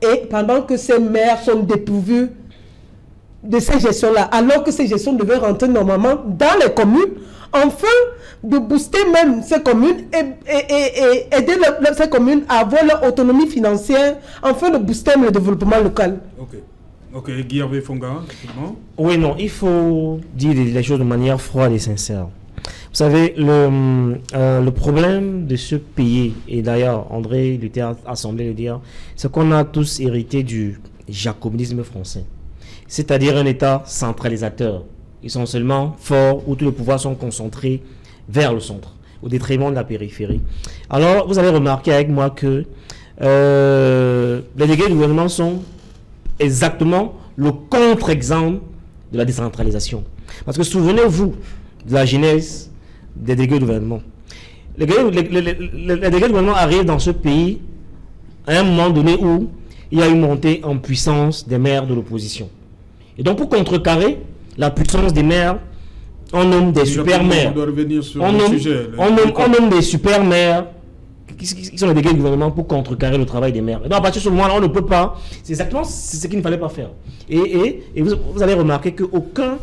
Et pendant que ces maires sont dépourvus de ces gestions-là, alors que ces gestions devaient rentrer normalement dans les communes, enfin de booster même ces communes et aider ces communes à avoir leur autonomie financière, afin de booster le développement local. Ok, Guy Hervé Fonga, effectivement. Oui, non, il faut dire les choses de manière froide et sincère. Vous savez, le problème de ce pays, et d'ailleurs André Luther a semblé le dire, c'est qu'on a tous hérité du jacobinisme français. C'est-à-dire un État centralisateur. Ils sont seulement forts où tous les pouvoirs sont concentrés vers le centre, au détriment de la périphérie. Alors, vous avez remarqué avec moi que les délégués du gouvernement sont exactement le contre-exemple de la décentralisation. Parce que souvenez-vous de la genèse des délégués du gouvernement. Les délégués du gouvernement arrivent dans ce pays à un moment donné où il y a une montée en puissance des maires de l'opposition. Et donc pour contrecarrer la puissance des maires, on nomme des super-maires. On nomme des super-maires qui sont les délégués du gouvernement pour contrecarrer le travail des maires. Et donc à partir de ce moment-là, on ne peut pas. C'est exactement ce qu'il ne fallait pas faire. Et vous allez remarquer qu'aucun...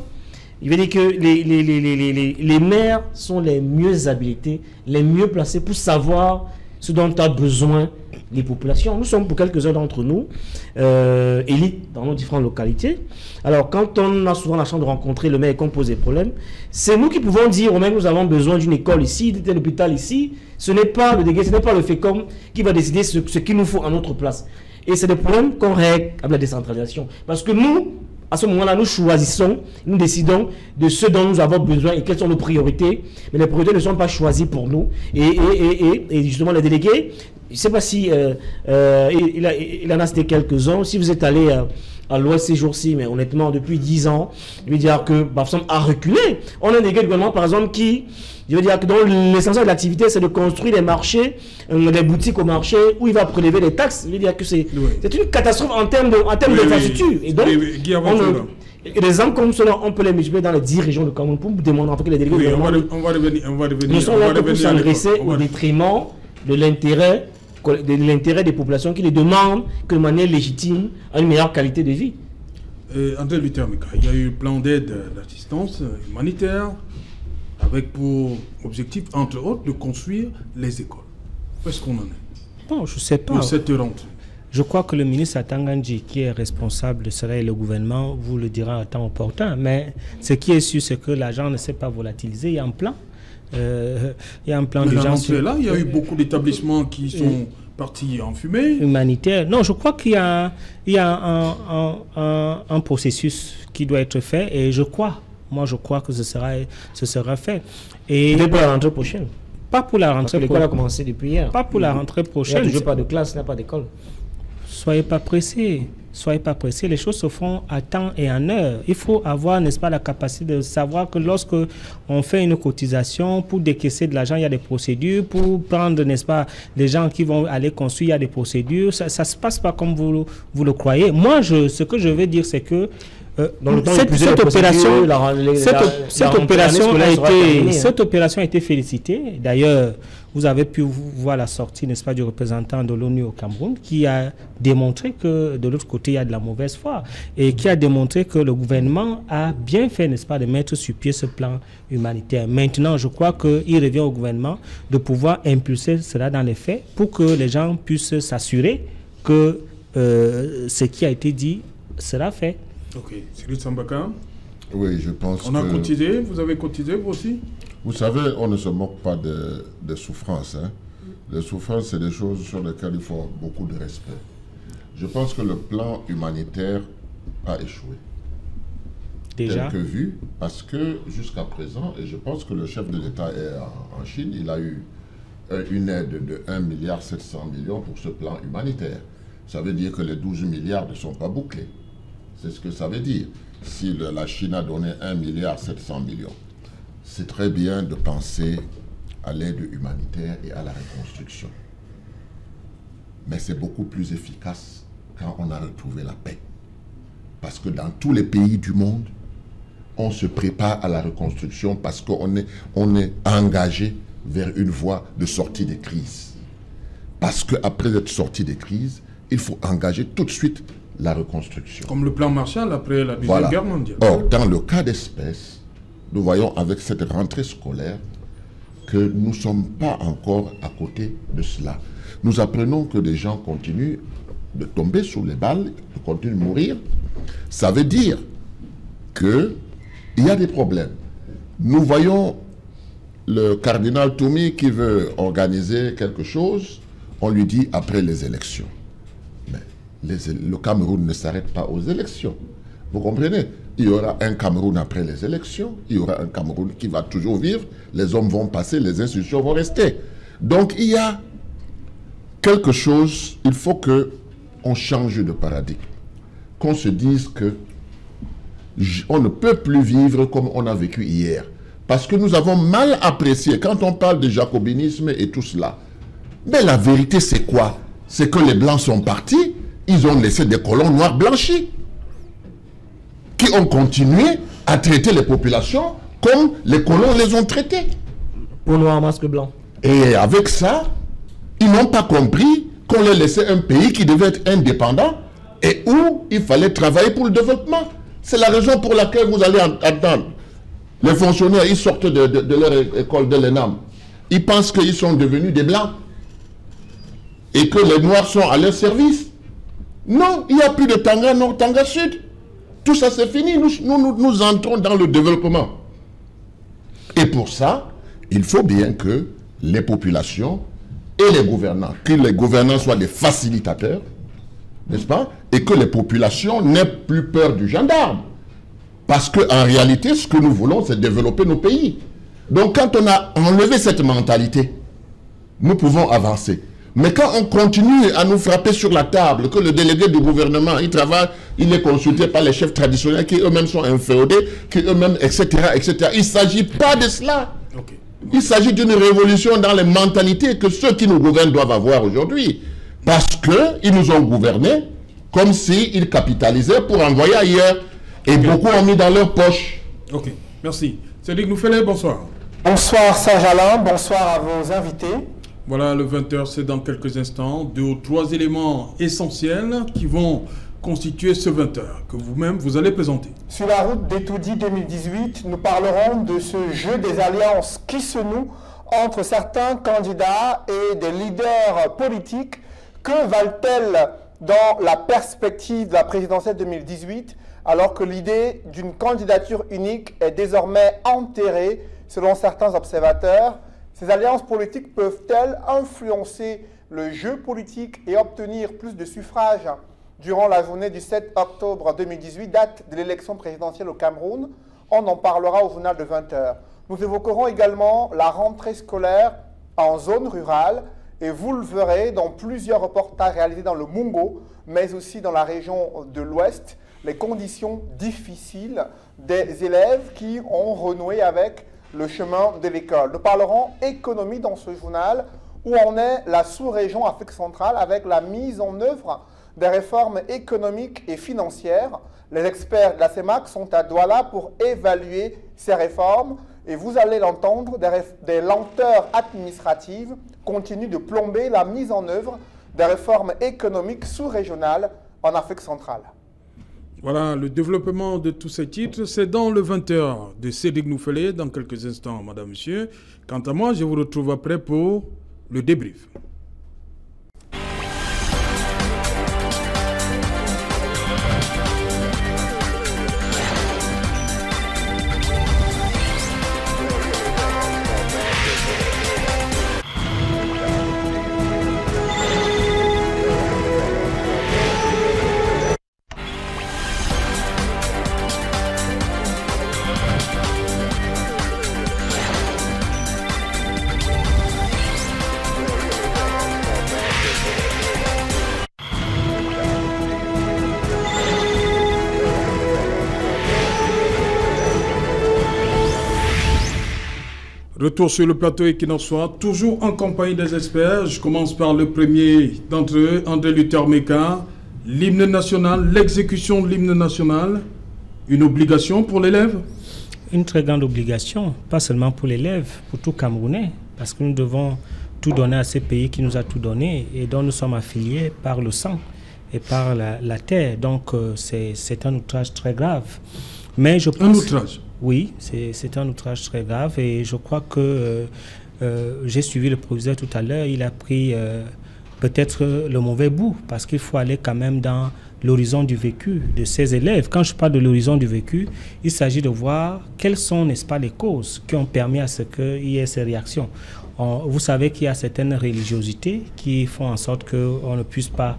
Il veut dire que les maires sont les mieux habilités, les mieux placés pour savoir ce dont a besoin les populations. Nous sommes pour quelques-uns d'entre nous élites dans nos différentes localités. Alors quand on a souvent la chance de rencontrer le maire et qu'on pose des problèmes, c'est nous qui pouvons dire au maire, nous avons besoin d'une école ici, d'un hôpital ici. Ce n'est pas le délégué, ce n'est pas le FECOM qui va décider ce qu'il nous faut à notre place. Et c'est des problèmes qu'on règle avec la décentralisation. Parce que nous, à ce moment-là, nous choisissons, nous décidons de ce dont nous avons besoin et quelles sont nos priorités. Mais les priorités ne sont pas choisies pour nous. Et justement, les délégués, je ne sais pas si il en a cité quelques-uns. Si vous êtes allé à l'Ouest ces jours-ci, mais honnêtement, depuis 10 ans, je veux dire que Bafoussam a reculé. On a un délégué de gouvernement, par exemple, qui, je veux dire que dont l'essentiel de l'activité, c'est de construire des marchés, des boutiques au marché où il va prélever des taxes. Je veux dire que c'est une catastrophe en termes d'infrastructure. Et donc, des exemples comme cela, on peut les multiplier dans les 10 régions de Cameroun pour demander en fait que les délégués on va revenir. Nous sommes là pour s'adresser au détriment de l'intérêt des populations qui les demandent que de manière légitime à une meilleure qualité de vie. André Luther Mika, il y a eu un plan d'aide d'assistance humanitaire avec pour objectif, entre autres, de construire les écoles. Où est-ce qu'on en est? Bon, je ne sais pas. Pour cette rentrée. Je crois que le ministre Atangandji, qui est responsable de cela, et le gouvernement vous le dira à temps opportun. Mais ce qui est sûr, c'est que l'argent ne s'est pas volatilisé. Il y a un plan. Il y a un plan d'urgence. Là, il y a eu beaucoup d'établissements qui sont partis en fumée. Humanitaire. Non, je crois qu'il y a un processus qui doit être fait et je crois que ce sera fait. Et pour la rentrée prochaine. Pas pour la rentrée prochaine. L'école a commencé depuis hier. Pas pour la rentrée prochaine. Il n'y a toujours pas de classe, il n'y a pas d'école. Soyez pas pressés. Soyez pas pressés. Les choses se font à temps et en heure. Il faut avoir, n'est-ce pas, la capacité de savoir que lorsque on fait une cotisation, pour décaisser de l'argent, il y a des procédures. Pour prendre, n'est-ce pas, les gens qui vont aller construire, il y a des procédures. Ça ne se passe pas comme vous le croyez. Moi, ce que je veux dire, c'est que cette opération a été félicitée. D'ailleurs, vous avez pu voir la sortie, n'est-ce pas, du représentant de l'ONU au Cameroun qui a démontré que de l'autre côté, il y a de la mauvaise foi et qui a démontré que le gouvernement a bien fait, n'est-ce pas, de mettre sur pied ce plan humanitaire. Maintenant, je crois qu'il revient au gouvernement de pouvoir impulser cela dans les faits pour que les gens puissent s'assurer que ce qui a été dit sera fait. Ok. Cyril Sambaka? Oui, je pense On a cotisé, vous avez cotisé vous aussi? Vous savez, on ne se moque pas de souffrances. Hein. Les souffrances, c'est des choses sur lesquelles il faut beaucoup de respect. Je pense que le plan humanitaire a échoué. Déjà? Tel que vu, parce que jusqu'à présent, et je pense que le chef de l'État est en Chine, il a eu une aide de 1,7 milliard pour ce plan humanitaire. Ça veut dire que les 12 milliards ne sont pas bouclés. C'est ce que ça veut dire. Si la Chine a donné 1,7 milliard, c'est très bien de penser à l'aide humanitaire et à la reconstruction. Mais c'est beaucoup plus efficace quand on a retrouvé la paix. Parce que dans tous les pays du monde, on se prépare à la reconstruction parce qu'on est engagé vers une voie de sortie des crises. Parce qu'après être sorti des crises, il faut engager tout de suite la reconstruction. Comme le plan Marshall après la Deuxième Guerre mondiale. Or, dans le cas d'espèce, nous voyons avec cette rentrée scolaire que nous ne sommes pas encore à côté de cela. Nous apprenons que des gens continuent de tomber sous les balles, de continuer de mourir. Ça veut dire qu'il y a des problèmes. Nous voyons le cardinal Toumi qui veut organiser quelque chose, on lui dit après les élections. Le Cameroun ne s'arrête pas aux élections. Vous comprenez? Il y aura un Cameroun après les élections. Il y aura un Cameroun qui va toujours vivre. Les hommes vont passer, les institutions vont rester. Donc il y a quelque chose, il faut qu'on change de paradigme. Qu'on se dise qu'on ne peut plus vivre comme on a vécu hier. Parce que nous avons mal apprécié, quand on parle de jacobinisme et tout cela. Mais la vérité c'est quoi? C'est que les Blancs sont partis. Ils ont laissé des colons noirs blanchis qui ont continué à traiter les populations comme les colons les ont traités. Pour noirs, masque blanc. Et avec ça, ils n'ont pas compris qu'on leur laissait un pays qui devait être indépendant et où il fallait travailler pour le développement. C'est la raison pour laquelle vous allez entendre les fonctionnaires, ils sortent de leur école de l'ENAM. Ils pensent qu'ils sont devenus des blancs et que les noirs sont à leur service. Non, il n'y a plus de Tanga Nord, Tanga Sud. Tout ça c'est fini, nous entrons dans le développement. Et pour ça, il faut bien que les populations et les gouvernants, que les gouvernants soient des facilitateurs, n'est-ce pas? et que les populations n'aient plus peur du gendarme. Parce qu'en réalité, ce que nous voulons, c'est développer nos pays. Donc quand on a enlevé cette mentalité, nous pouvons avancer. Mais quand on continue à nous frapper sur la table, que le délégué du gouvernement, il travaille, il est consulté par les chefs traditionnels qui eux-mêmes sont inféodés, qui eux-mêmes, etc., etc. Il ne s'agit pas de cela. Okay. Il s'agit d'une révolution dans les mentalités que ceux qui nous gouvernent doivent avoir aujourd'hui. Parce qu'ils nous ont gouvernés comme s'ils capitalisaient pour envoyer ailleurs. Et beaucoup ont mis dans leur poche. Ok, merci. Cédric Noufelet, bonsoir. Bonsoir Serge-Alain, bonsoir à vos invités. Voilà, le 20h, c'est dans quelques instants. 2 ou 3 éléments essentiels qui vont constituer ce 20h, que vous-même, vous allez présenter. Sur la route d'Etoudi 2018, nous parlerons de ce jeu des alliances qui se noue entre certains candidats et des leaders politiques. Que valent-elles dans la perspective de la présidentielle 2018, alors que l'idée d'une candidature unique est désormais enterrée, selon certains observateurs? Ces alliances politiques peuvent-elles influencer le jeu politique et obtenir plus de suffrages durant la journée du 7 octobre 2018, date de l'élection présidentielle au Cameroun? On en parlera au journal de 20h. Nous évoquerons également la rentrée scolaire en zone rurale et vous le verrez dans plusieurs reportages réalisés dans le Mungo, mais aussi dans la région de l'Ouest, les conditions difficiles des élèves qui ont renoué avec le chemin de l'école. Nous parlerons économie dans ce journal, où en est la sous-région Afrique centrale avec la mise en œuvre des réformes économiques et financières. Les experts de la CEMAC sont à Douala pour évaluer ces réformes et vous allez l'entendre, des lenteurs administratives continuent de plomber la mise en œuvre des réformes économiques sous-régionales en Afrique centrale. Voilà, le développement de tous ces titres, c'est dans le 20h de Cédric Noufelet, dans quelques instants, madame, monsieur. Quant à moi, je vous retrouve après pour le débrief. Retour sur le plateau Equinox Soir, toujours en compagnie des experts. Je commence par le premier d'entre eux, André Luther Meka. L'hymne national, l'exécution de l'hymne national, une obligation pour l'élève? Une très grande obligation, pas seulement pour l'élève, pour tout Camerounais, parce que nous devons tout donner à ce pays qui nous a tout donné et dont nous sommes affiliés par le sang et par la terre. Donc c'est un outrage très grave. Mais je pense, un outrage? Oui, c'est un outrage très grave et je crois que j'ai suivi le proviseur tout à l'heure, il a pris peut-être le mauvais bout parce qu'il faut aller quand même dans l'horizon du vécu de ces élèves. Quand je parle de l'horizon du vécu, il s'agit de voir quelles sont, n'est-ce pas, les causes qui ont permis à ce qu'il y ait ces réactions. Vous savez qu'il y a certaines religiosités qui font en sorte qu'on ne puisse pas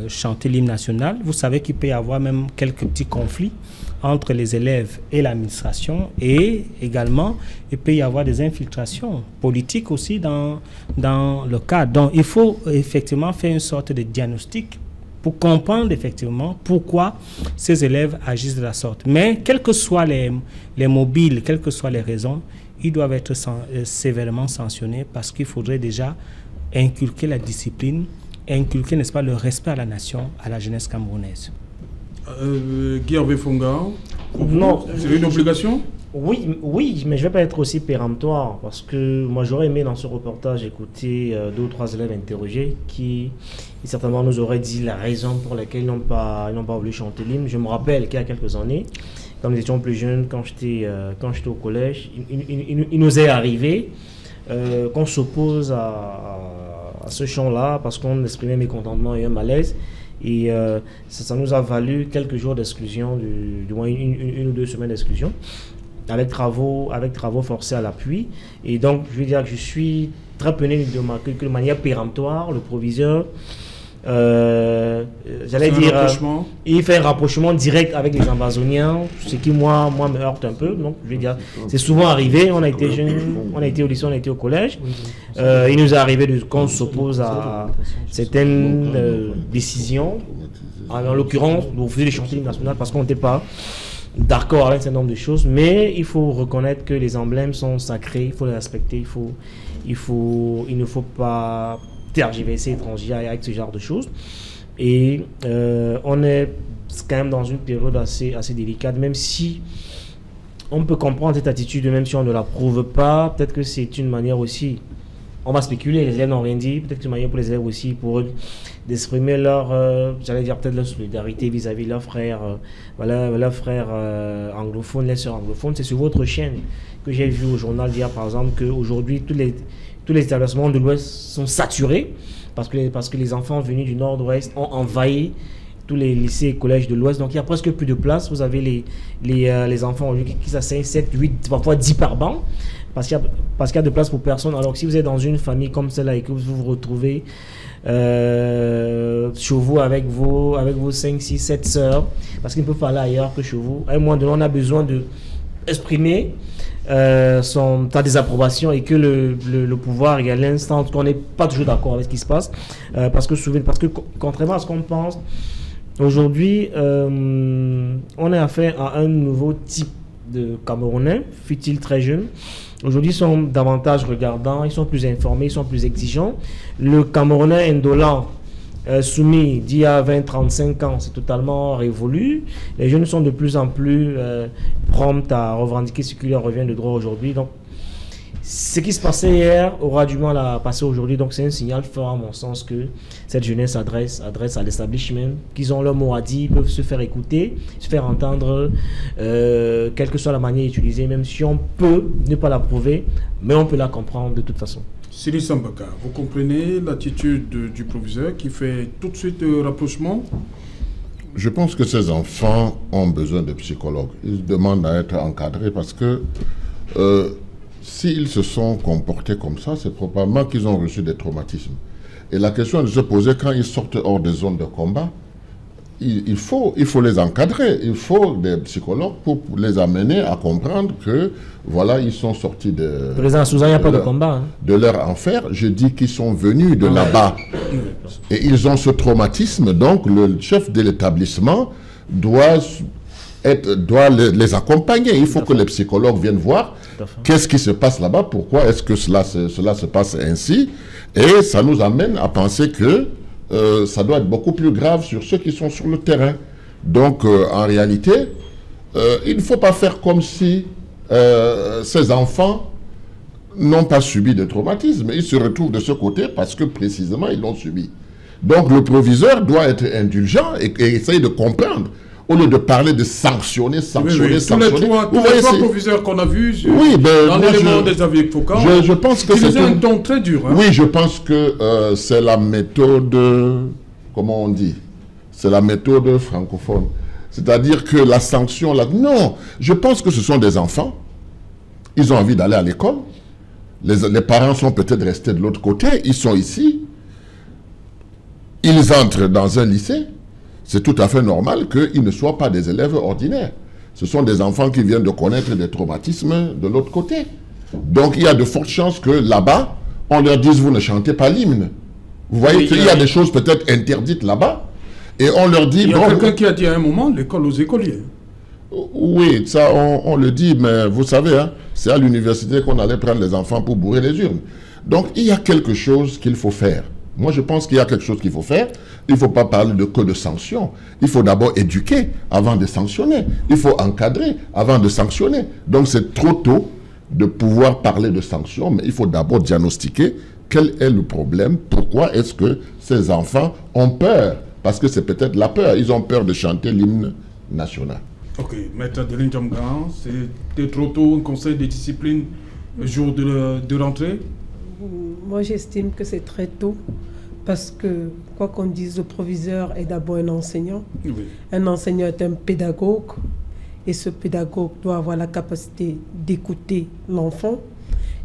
chanter l'hymne national. Vous savez qu'il peut y avoir même quelques petits conflits entre les élèves et l'administration et également il peut y avoir des infiltrations politiques aussi dans le cadre. Donc il faut effectivement faire une sorte de diagnostic pour comprendre effectivement pourquoi ces élèves agissent de la sorte. Mais quels que soient les mobiles, quelles que soient les raisons, ils doivent être sévèrement sanctionnés parce qu'il faudrait déjà inculquer la discipline, inculquer, n'est-ce pas, le respect à la nation, à la jeunesse camerounaise. Guy Hervé Fonga, non, c'est une obligation? Oui, mais je ne vais pas être aussi péremptoire parce que moi j'aurais aimé dans ce reportage écouter 2 ou 3 élèves interrogés qui certainement nous auraient dit la raison pour laquelle ils n'ont pas voulu chanter l'hymne. Je me rappelle qu'il y a quelques années, quand nous étions plus jeunes, quand j'étais au collège, il nous est arrivé qu'on s'oppose à ce chant-là parce qu'on exprimait mécontentement et un malaise. Et ça nous a valu quelques jours d'exclusion, du moins une ou 2 semaines d'exclusion, avec travaux forcés à l'appui. Et donc, je veux dire que je suis très peiné de remarquer que de manière péremptoire, le proviseur j'allais dire, il fait un rapprochement direct avec les Ambazoniens, ce qui moi me heurte un peu. Donc, je vais dire, c'est souvent arrivé, on a été jeunes, on a été au lycée, on a été au collège. Il nous est arrivé qu'on s'oppose à certaines décisions, en l'occurrence, de refuser les chantiers nationaux parce qu'on n'était pas d'accord avec un certain nombre de choses, mais il faut reconnaître que les emblèmes sont sacrés, il faut les respecter, il ne faut pas tergiverser, étranger avec ce genre de choses. Et on est quand même dans une période assez délicate, même si on peut comprendre cette attitude, même si on ne la prouve pas. Peut-être que c'est une manière aussi, on va spéculer, les élèves n'ont rien dit, peut-être une manière pour les élèves aussi, pour eux, d'exprimer leur, j'allais dire peut-être leur solidarité vis-à-vis de leurs frères, leurs frères anglophones, les sœurs anglophones. C'est sur votre chaîne que j'ai vu au journal dire par exemple qu'aujourd'hui tous les établissements de l'Ouest sont saturés parce que les enfants venus du Nord-Ouest ont envahi tous les lycées et collèges de l'Ouest. Donc il y a presque plus de place. Vous avez les enfants qui s'asseyent 7, 8, parfois 10 par banc parce qu'il y a de place pour personne. Alors que si vous êtes dans une famille comme celle-là et que vous vous retrouvez chez vous avec vos 5, 6, 7 sœurs, parce qu'ils ne peuvent pas aller ailleurs que chez vous, à un moment donné on a besoin de exprimer ta désapprobation et que le pouvoir et à l'instant qu'on n'est pas toujours d'accord avec ce qui se passe parce que contrairement à ce qu'on pense aujourd'hui, on est affaire à un nouveau type de Camerounais, fut-il très jeune. Aujourd'hui, ils sont davantage regardants, ils sont plus informés, ils sont plus exigeants. Le Camerounais indolent soumis d'il y a 20-35 ans, c'est totalement révolu. Les jeunes sont de plus en plus prompts à revendiquer ce qui leur revient de droit aujourd'hui. Donc, ce qui se passait hier aura du mal à passer aujourd'hui. Donc, c'est un signal fort à mon sens que cette jeunesse adresse à l'establishment, qu'ils ont leur mot à dire, ils peuvent se faire écouter, se faire entendre, quelle que soit la manière utilisée, même si on peut ne pas l'approuver, mais on peut la comprendre de toute façon. Sidi Sambaka, vous comprenez l'attitude du proviseur qui fait tout de suite rapprochement? Je pense que ces enfants ont besoin de psychologues. Ils demandent à être encadrés parce que s'ils se sont comportés comme ça, c'est probablement qu'ils ont reçu des traumatismes. Et la question est de se poser quand ils sortent hors des zones de combat, il faut les encadrer. Il faut des psychologues pour les amener à comprendre que, voilà, ils sont sortis de... Président Souza, il n'y a pas de combat. Hein. De leur enfer. Je dis qu'ils sont venus de là-bas. Et ils ont ce traumatisme. Donc, le chef de l'établissement doit les accompagner. Il faut que les psychologues viennent voir qu'est-ce qui se passe là-bas, pourquoi est-ce que cela se passe ainsi. Et ça nous amène à penser que ça doit être beaucoup plus grave sur ceux qui sont sur le terrain. Donc, en réalité, il ne faut pas faire comme si ces enfants n'ont pas subi de traumatisme. Ils se retrouvent de ce côté parce que précisément, ils l'ont subi. Donc, le proviseur doit être indulgent et essayer de comprendre. Au lieu de parler de sanctionner. Tous les trois proviseurs qu'on a vus dans l'élément des avis focaux, je pense que c'est un ton très dur. Hein. Oui, je pense que c'est la méthode, comment on dit, c'est la méthode francophone. C'est-à-dire que la sanction, non, je pense que ce sont des enfants. Ils ont envie d'aller à l'école. Les parents sont peut-être restés de l'autre côté. Ils sont ici. Ils entrent dans un lycée. C'est tout à fait normal qu'ils ne soient pas des élèves ordinaires. Ce sont des enfants qui viennent de connaître des traumatismes de l'autre côté. Donc, il y a de fortes chances que là-bas, on leur dise, vous ne chantez pas l'hymne. Vous voyez qu'il y a des choses peut-être interdites là-bas. Et on leur dit... Il y a quelqu'un qui a dit à un moment, l'école aux écoliers. Oui, ça, on le dit, mais vous savez, hein, c'est à l'université qu'on allait prendre les enfants pour bourrer les urnes. Donc, il y a quelque chose qu'il faut faire. Moi, je pense qu'il y a quelque chose qu'il faut faire. Il ne faut pas parler que de sanctions. Il faut d'abord éduquer avant de sanctionner. Il faut encadrer avant de sanctionner. Donc, c'est trop tôt de pouvoir parler de sanctions, mais il faut d'abord diagnostiquer quel est le problème. Pourquoi est-ce que ces enfants ont peur? Parce que c'est peut-être la peur. Ils ont peur de chanter l'hymne national. Ok, Maître Adeline Djamgan, c'était trop tôt un conseil de discipline le jour de rentrée? Moi, j'estime que c'est très tôt parce que, quoi qu'on dise, le proviseur est d'abord un enseignant. Oui. Un enseignant est un pédagogue et ce pédagogue doit avoir la capacité d'écouter l'enfant.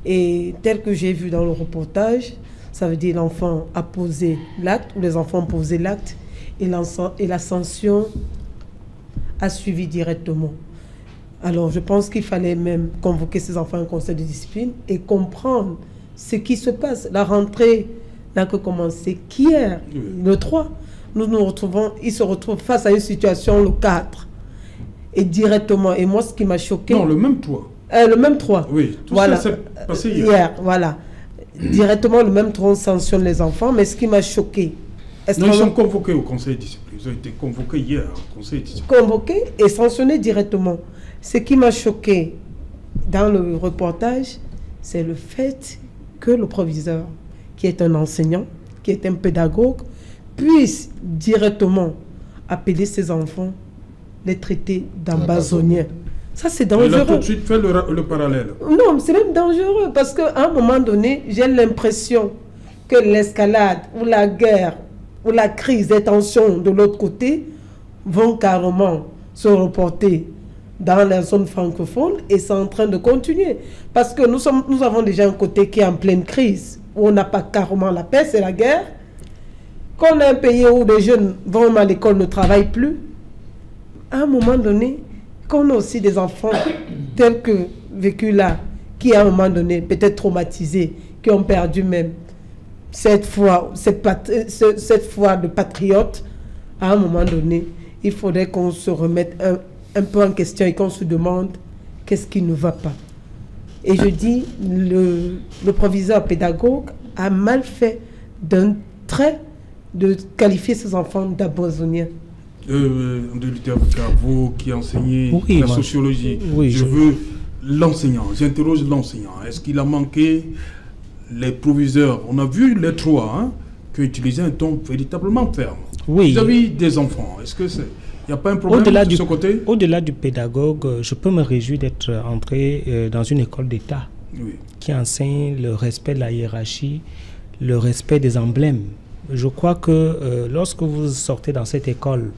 Et tel que j'ai vu dans le reportage, Ça veut dire l'enfant a posé l'acte, ou les enfants ont posé l'acte, et la sanction a suivi directement. Alors, je pense qu'il fallait même convoquer ces enfants à un conseil de discipline et comprendre ce qui se passe. La rentrée n'a que commencé qu'hier, le 3. Ils se retrouvent face à une situation le 4. Et directement, et moi, ce qui m'a choqué... Non, le même 3. Le même 3. Oui, tout voilà. ça s'est passé hier. Voilà. Directement, le même 3, on sanctionne les enfants. Mais ce qui m'a choqué... Non, ils sont convoqués au conseil de discipline. Ils ont été convoqués hier au conseil de discipline. Convoqués et sanctionnés directement. Ce qui m'a choqué dans le reportage, c'est le fait que le proviseur, qui est un enseignant, qui est un pédagogue, puisse directement appeler ses enfants, les traiter d'ambazoniens. Ça, c'est dangereux. Il a tout de suite fait le parallèle. Non, c'est même dangereux parce qu'à un moment donné, j'ai l'impression que l'escalade ou la guerre ou la crise des tensions de l'autre côté vont carrément se reporter dans la zone francophone et c'est en train de continuer. Parce que nous avons déjà un côté qui est en pleine crise, où on n'a pas carrément la paix, c'est la guerre. Qu'on a un pays où les jeunes vont à l'école, ne travaillent plus, à un moment donné, qu'on a aussi des enfants tels que vécu là, qui à un moment donné, peut-être traumatisés, qui ont perdu même cette foi de patriote, à un moment donné, il faudrait qu'on se remette un peu en question et qu'on se demande qu'est-ce qui ne va pas. Et je dis, le proviseur pédagogue a mal fait d'un trait de qualifier ses enfants d'abandonniens. De Luther, vous qui enseignez la sociologie, je veux l'enseignant, j'interroge l'enseignant. Est-ce qu'il a manqué les proviseurs? On a vu les 3 qui utilisaient un ton véritablement ferme. Vis-à-vis des enfants. Est-ce que c'est... Il n'y a pas un problème de ce côté? Au-delà du pédagogue, je peux me réjouir d'être entré dans une école d'État qui enseigne le respect de la hiérarchie, le respect des emblèmes. Je crois que lorsque vous sortez dans cette école,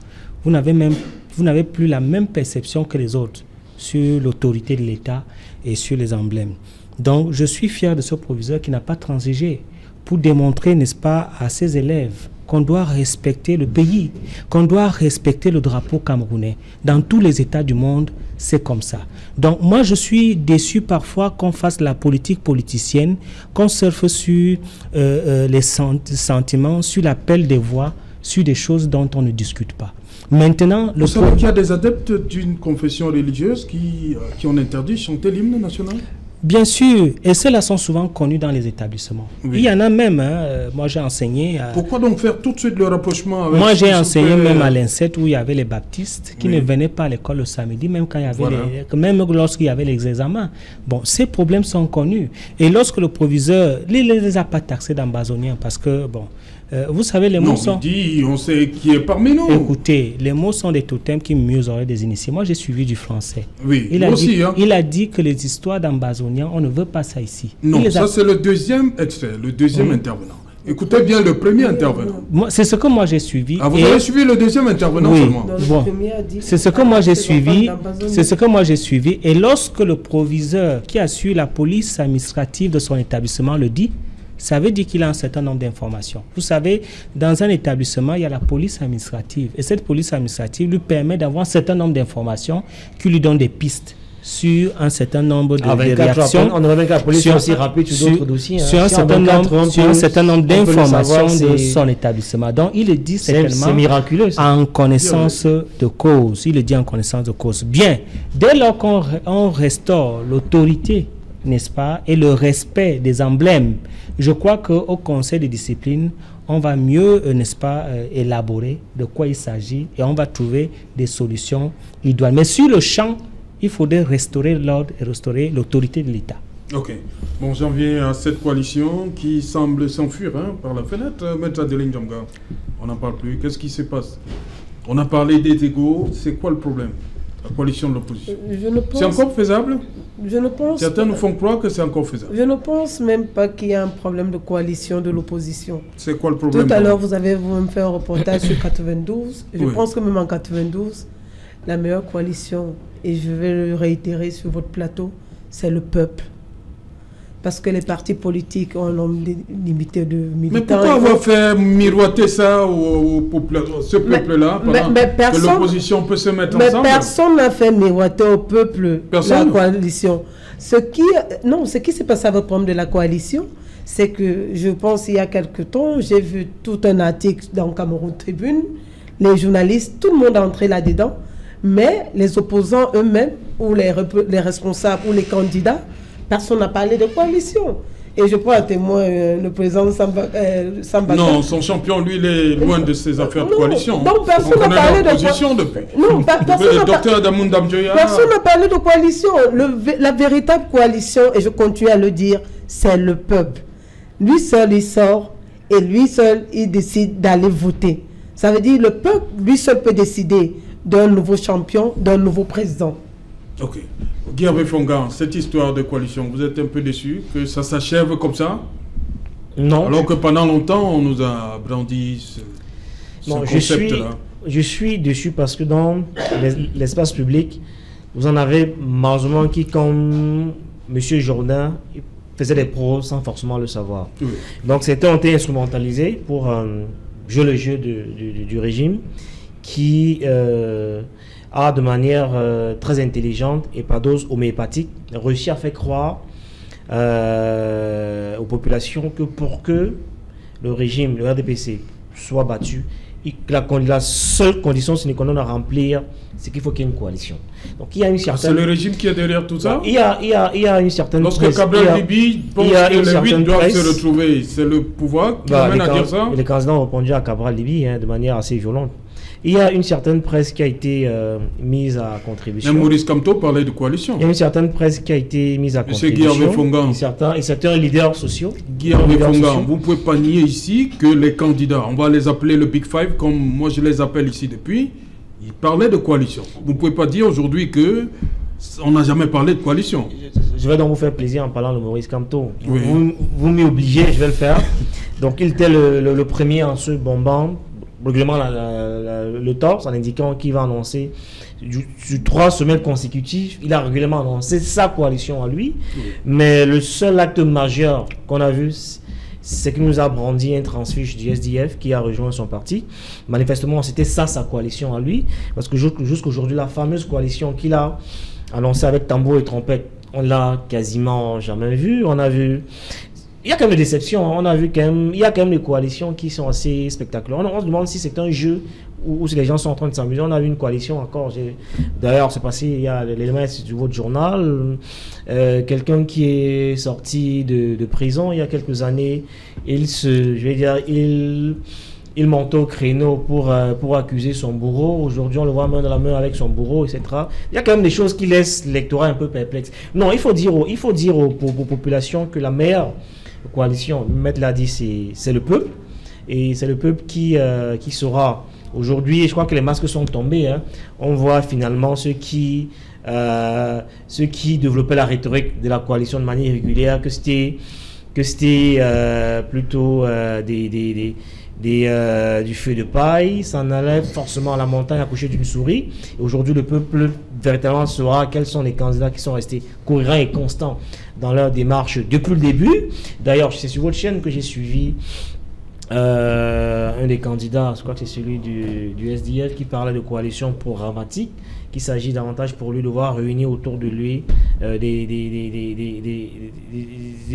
vous n'avez plus la même perception que les autres sur l'autorité de l'État et sur les emblèmes. Donc, je suis fier de ce proviseur qui n'a pas transigé pour démontrer, n'est-ce pas, à ses élèves qu'on doit respecter le pays, qu'on doit respecter le drapeau camerounais. Dans tous les États du monde, c'est comme ça. Donc moi, je suis déçu parfois qu'on fasse la politique politicienne, qu'on surfe sur les sentiments, sur l'appel des voix, sur des choses dont on ne discute pas. Maintenant, vous savez qu'il y a des adeptes d'une confession religieuse qui ont interdit de chanter l'hymne national? Bien sûr, et ceux-là sont souvent connus dans les établissements. Il y en a même, moi j'ai enseigné... Pourquoi donc faire tout de suite le rapprochement avec... Moi j'ai enseigné même à l'INSET où il y avait les baptistes qui ne venaient pas à l'école le samedi, même quand il y avait même lorsqu'il y avait les examens. Bon, ces problèmes sont connus. Et lorsque le proviseur ne les a pas taxés d'ambazoniens parce que, bon... vous savez, les mots sont... on sait qui est parmi nous. Écoutez, les mots sont des totems qui mieux auraient des initiés. Moi, j'ai suivi du français. Oui, moi aussi. Il a dit que les histoires d'ambazoniens, on ne veut pas ça ici. Non, ça c'est le deuxième extrait, le deuxième intervenant. Écoutez bien le premier intervenant. C'est ce que moi j'ai suivi. Ah, vous avez suivi le deuxième intervenant seulement? Bon, c'est ce que moi j'ai suivi. C'est ce que moi j'ai suivi. Et lorsque le proviseur qui assure la police administrative de son établissement le dit, ça veut dire qu'il a un certain nombre d'informations. Vous savez, dans un établissement, il y a la police administrative. Et cette police administrative lui permet d'avoir un certain nombre d'informations qui lui donnent des pistes sur un certain nombre de réactions. On ne remet qu'à la police aussi rapide sur d'autres dossiers. Sur un certain nombre d'informations de son établissement. Donc, il le dit certainement miraculeux, en connaissance de cause. Il le dit en connaissance de cause. Bien, dès lors qu'on restaure l'autorité, n'est-ce pas, et le respect des emblèmes, je crois qu'au conseil de discipline, on va mieux, n'est-ce pas, élaborer de quoi il s'agit et on va trouver des solutions idoines. Mais sur le champ, il faudrait restaurer l'ordre et restaurer l'autorité de l'État. Ok. Bon, j'en viens à cette coalition qui semble s'enfuir par la fenêtre. Maître Adeline Djamga, on n'en parle plus. Qu'est-ce qui se passe? On a parlé des égaux. C'est quoi le problème? La coalition de l'opposition. C'est encore faisable? Je ne pense Certains nous font croire que c'est encore faisable. Je ne pense même pas qu'il y a un problème de coalition de l'opposition. C'est quoi le problème? Tout à l'heure, vous avez vous-même fait un reportage sur 92. Je pense que même en 92, la meilleure coalition, et je vais le réitérer sur votre plateau, c'est le peuple. parce que les partis politiques ont un nombre limité de militants. Mais pourquoi avoir fait miroiter ça ce peuple-là, que l'opposition peut se mettre ensemble? Mais personne n'a fait miroiter au peuple la coalition. Ce qui s'est passé avec le problème de la coalition, c'est que je pense il y a quelque temps, j'ai vu tout un article dans Cameroun Tribune, les journalistes, tout le monde est entré là-dedans, mais les opposants eux-mêmes, ou les responsables, ou les candidats, personne n'a parlé de coalition. Et je prends à témoin le président Samba. Non, son champion, lui, il est loin de ses affaires de coalition. Donc personne n'a parlé de coalition depuis. Non, personne n'a parlé de coalition. La véritable coalition, et je continue à le dire, c'est le peuple. Lui seul, il sort, et lui seul, il décide d'aller voter. Ça veut dire le peuple, lui seul peut décider d'un nouveau champion, d'un nouveau président. Ok. Guy-Hervé Fongan, cette histoire de coalition, vous êtes un peu déçu que ça s'achève comme ça? Non. Alors que pendant longtemps, on nous a brandi ce concept-là. Je suis déçu parce que dans l'espace public, vous en avez malheureusement qui, comme M. Jourdain, faisait des pros sans forcément le savoir. Oui. Donc c'était instrumentalisé pour jouer le jeu du régime qui a de manière très intelligente et par dose homéopathique réussi à faire croire aux populations que pour que le régime, le RDPC, soit battu, la seule condition sine qua non à remplir, c'est qu'il faut qu'il y ait une coalition. Donc il y a une certaine... C'est le régime qui est derrière tout ça? Il y a une certaine... Lorsque Cabral Libi pense que les 8 doivent se retrouver, c'est le pouvoir qui amène à dire ça? Les candidats ont répondu à Cabral Libi de manière assez violente. Il y a une certaine presse qui a été mise à contribution. Mais Maurice Kamto parlait de coalition. Il y a une certaine presse qui a été mise à contribution. Guy-Hervé Fongan. Et certains leaders sociaux. Guy-Hervé Fongan, vous ne pouvez pas nier ici que les candidats, on va les appeler le Big Five, comme moi je les appelle ici depuis, ils parlaient de coalition. Vous ne pouvez pas dire aujourd'hui que on n'a jamais parlé de coalition. Je vais donc vous faire plaisir en parlant de Maurice Kamto. Oui. Vous m'y obligez, je vais le faire. Donc il était le premier en se bombant régulièrement le torse en indiquant qu'il va annoncer sur 3 semaines consécutives, il a régulièrement annoncé sa coalition à lui, mais le seul acte majeur qu'on a vu, c'est qu'il nous a brandi un transfuge du SDF qui a rejoint son parti. Manifestement, c'était ça sa coalition à lui, parce que jusqu'aujourd'hui, la fameuse coalition qu'il a annoncée avec tambour et trompette, on l'a quasiment jamais vue. On a vu... Il y a quand même des déceptions, on a vu il y a quand même des coalitions qui sont assez spectaculaires. On se demande si c'est un jeu ou si les gens sont en train de s'amuser. On a vu une coalition encore, d'ailleurs c'est passé, il y a l'élément du votre journal, quelqu'un qui est sorti de prison il y a quelques années, il montait au créneau pour accuser son bourreau. Aujourd'hui, on le voit main dans la main avec son bourreau, etc. Il y a quand même des choses qui laissent l'électorat un peu perplexe. Non, il faut dire aux populations que la meilleure coalition, le maître l'a dit, c'est le peuple. Et c'est le peuple qui sera aujourd'hui, je crois que les masques sont tombés. On voit finalement ceux qui développaient la rhétorique de la coalition de manière régulière, que c'était plutôt du feu de paille, ça en allait forcément à la montagne accoucher d'une souris. Et aujourd'hui, le peuple véritablement saura quels sont les candidats qui sont restés cohérents et constants dans leur démarche depuis le début. D'ailleurs, c'est sur votre chaîne que j'ai suivi un des candidats, je crois que c'est celui du SDF, qui parlait de coalition programmatique, qu'il s'agit davantage pour lui de voir réunir autour de lui des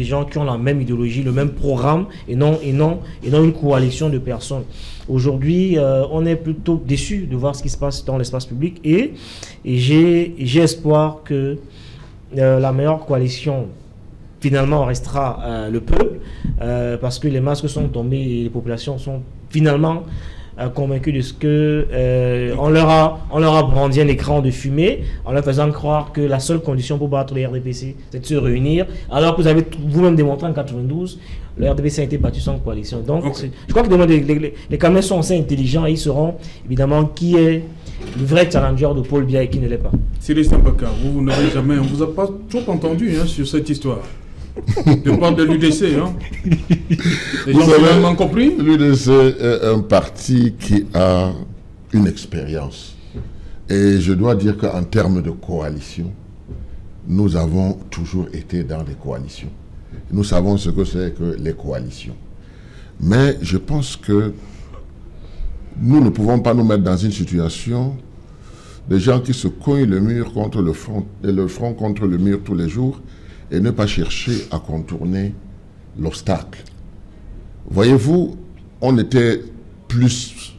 gens qui ont la même idéologie, le même programme, et non une coalition de personnes. Aujourd'hui, on est plutôt déçu de voir ce qui se passe dans l'espace public, et j'ai espoir que la meilleure coalition finalement restera le peuple, parce que les masques sont tombés et les populations sont finalement convaincus de ce que on leur a brandi un écran de fumée en leur faisant croire que la seule condition pour battre le RDPC, c'est de se réunir, alors que vous avez vous-même démontré en 92 le RDPC a été battu sans coalition. Donc je crois que les Camerounais sont assez intelligents et ils sauront évidemment qui est le vrai challenger de Paul Biya et qui ne l'est pas. Cyril Sambaka, vous n'avez jamais, on vous a pas trop entendu sur cette histoire. De part de l'UDC, Les gens ont vraiment compris. L'UDC est un parti qui a une expérience. Et je dois dire qu'en termes de coalition, nous avons toujours été dans des coalitions. Nous savons ce que c'est que les coalitions. Mais je pense que nous ne pouvons pas nous mettre dans une situation de gens qui se cognent le mur contre le front contre le mur tous les jours et ne pas chercher à contourner l'obstacle. Voyez-vous, on était plus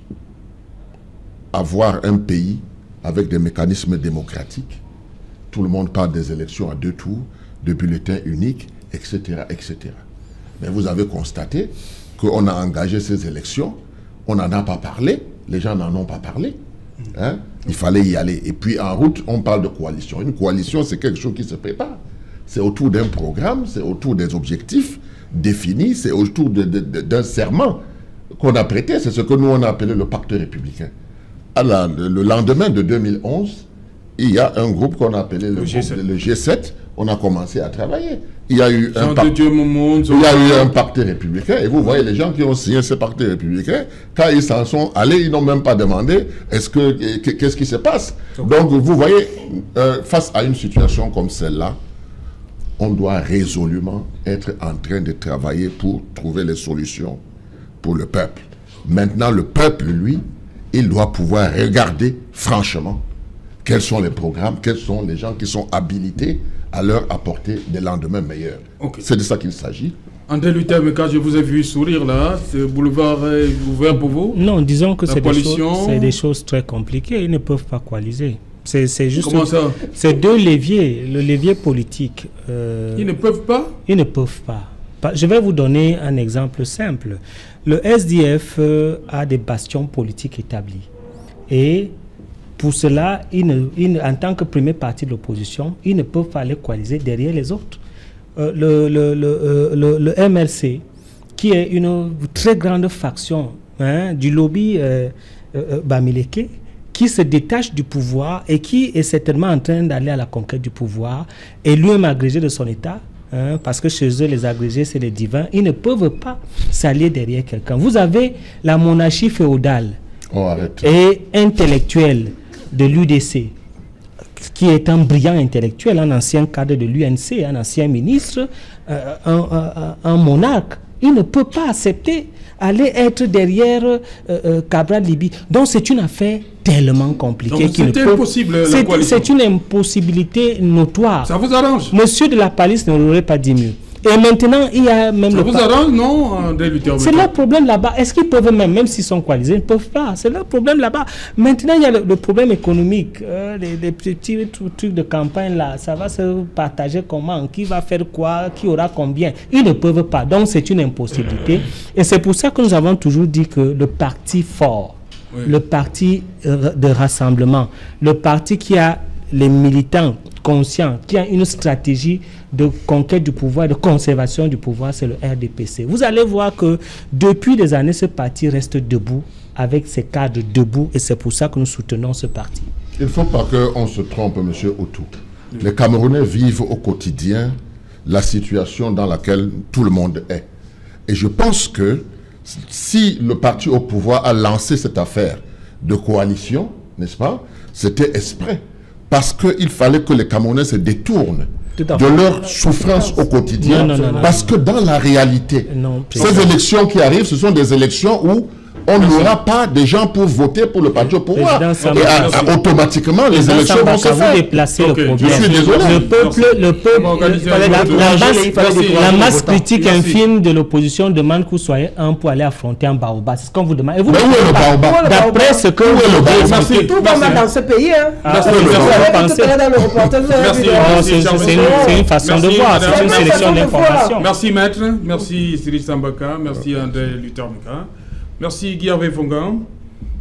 à voir un pays avec des mécanismes démocratiques. Tout le monde parle des élections à 2 tours, de bulletins uniques, etc., etc. Mais vous avez constaté qu'on a engagé ces élections, on n'en a pas parlé, les gens n'en ont pas parlé. Hein? Il fallait y aller. Et puis en route, on parle de coalition. Une coalition, c'est quelque chose qui se prépare. C'est autour d'un programme, c'est autour des objectifs définis, c'est autour d'un serment qu'on a prêté. C'est ce que nous, on a appelé le pacte républicain. Le lendemain de 2011, il y a un groupe qu'on a appelé le G7. On a commencé à travailler. Il y a eu un pacte républicain. Et vous voyez les gens qui ont signé ce pacte républicain, quand ils s'en sont allés, ils n'ont même pas demandé qu'est-ce qui se passe. Donc vous voyez, face à une situation comme celle-là, on doit résolument être en train de travailler pour trouver les solutions pour le peuple. Maintenant, le peuple, lui, il doit pouvoir regarder franchement quels sont les programmes, quels sont les gens qui sont habilités à leur apporter des lendemains meilleurs. Okay. C'est de ça qu'il s'agit. André Luther Meka, je vous ai vu sourire là. Ce boulevard est ouvert pour vous? Non, disons que c'est des choses très compliquées. Ils ne peuvent pas coaliser. C'est juste. Comment ça? C'est 2 leviers. Le levier politique. Ils ne peuvent pas? Ils ne peuvent pas. Je vais vous donner un exemple simple. Le SDF a des bastions politiques établis. Et pour cela, en tant que premier parti de l'opposition, ils ne peuvent pas aller coaliser derrière les autres. Le MLC, qui est une très grande faction du lobby Bamileke, qui se détache du pouvoir et qui est certainement en train d'aller à la conquête du pouvoir, et lui-même agrégé de son État, parce que chez eux, les agrégés, c'est les divins, ils ne peuvent pas s'allier derrière quelqu'un. Vous avez la monarchie féodale et intellectuelle de l'UDC, qui est un brillant intellectuel, un ancien cadre de l'UNC, un ancien ministre, un monarque. Il ne peut pas accepter aller être derrière Cabral Libi. Donc c'est une affaire tellement compliquée. C'est impossible. C'est une impossibilité notoire. Ça vous arrange? Monsieur de la Palisse ne l'aurait pas dit mieux. Et maintenant, il y a même ça vous arrange, non, André Luther? C'est leur problème là-bas. Est-ce qu'ils peuvent même s'ils sont coalisés, ils ne peuvent pas. C'est leur problème là-bas. Maintenant, il y a le problème économique. Les petits trucs de campagne là, ça va se partager comment? Qui va faire quoi? Qui aura combien? Ils ne peuvent pas. Donc, c'est une impossibilité. Et c'est pour ça que nous avons toujours dit que le parti fort, le parti de rassemblement, le parti qui a les militants conscients, qui a une stratégie de conquête du pouvoir, de conservation du pouvoir, c'est le RDPC. Vous allez voir que depuis des années, ce parti reste debout, avec ses cadres debout, et c'est pour ça que nous soutenons ce parti. Il ne faut pas qu'on se trompe, M. Outou. Les Camerounais vivent au quotidien la situation dans laquelle tout le monde est. Et je pense que si le parti au pouvoir a lancé cette affaire de coalition, n'est-ce pas, c'était exprès. Parce qu'il fallait que les Camerounais se détournent de leur souffrance au quotidien. Parce que dans la réalité, ces élections qui arrivent, ce sont des élections où on n'aura pas de gens pour voter pour le parti au pouvoir. Et automatiquement, les élections vont se faire. Je suis désolé. La masse critique infime de l'opposition demande que vous soyez un pour aller affronter un baobab. C'est ce qu'on vous demande. Et vous, mais où est le baobab? D'après ce que vous dites, tout va mal dans ce pays. C'est une façon de voir. C'est une sélection d'informations. Merci, maître. Merci, Cyril Sambaka. Merci, André Luther Meka. Merci Guy Hervé Fongan.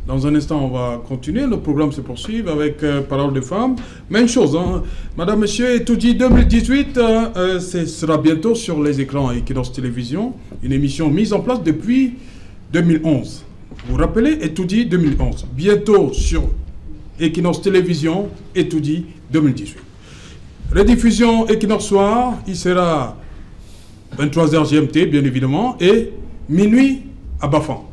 Dans un instant, on va continuer. Le programme se poursuit avec Parole de femmes. Même chose, hein. Madame, Monsieur, Etoudi 2018, ce sera bientôt sur les écrans Equinox Télévision. Une émission mise en place depuis 2011. Vous vous rappelez, Etoudi 2011. Bientôt sur Equinox Télévision, Etoudi 2018. Rediffusion Equinox Soir, il sera 23h GMT, bien évidemment, et minuit à Bafan.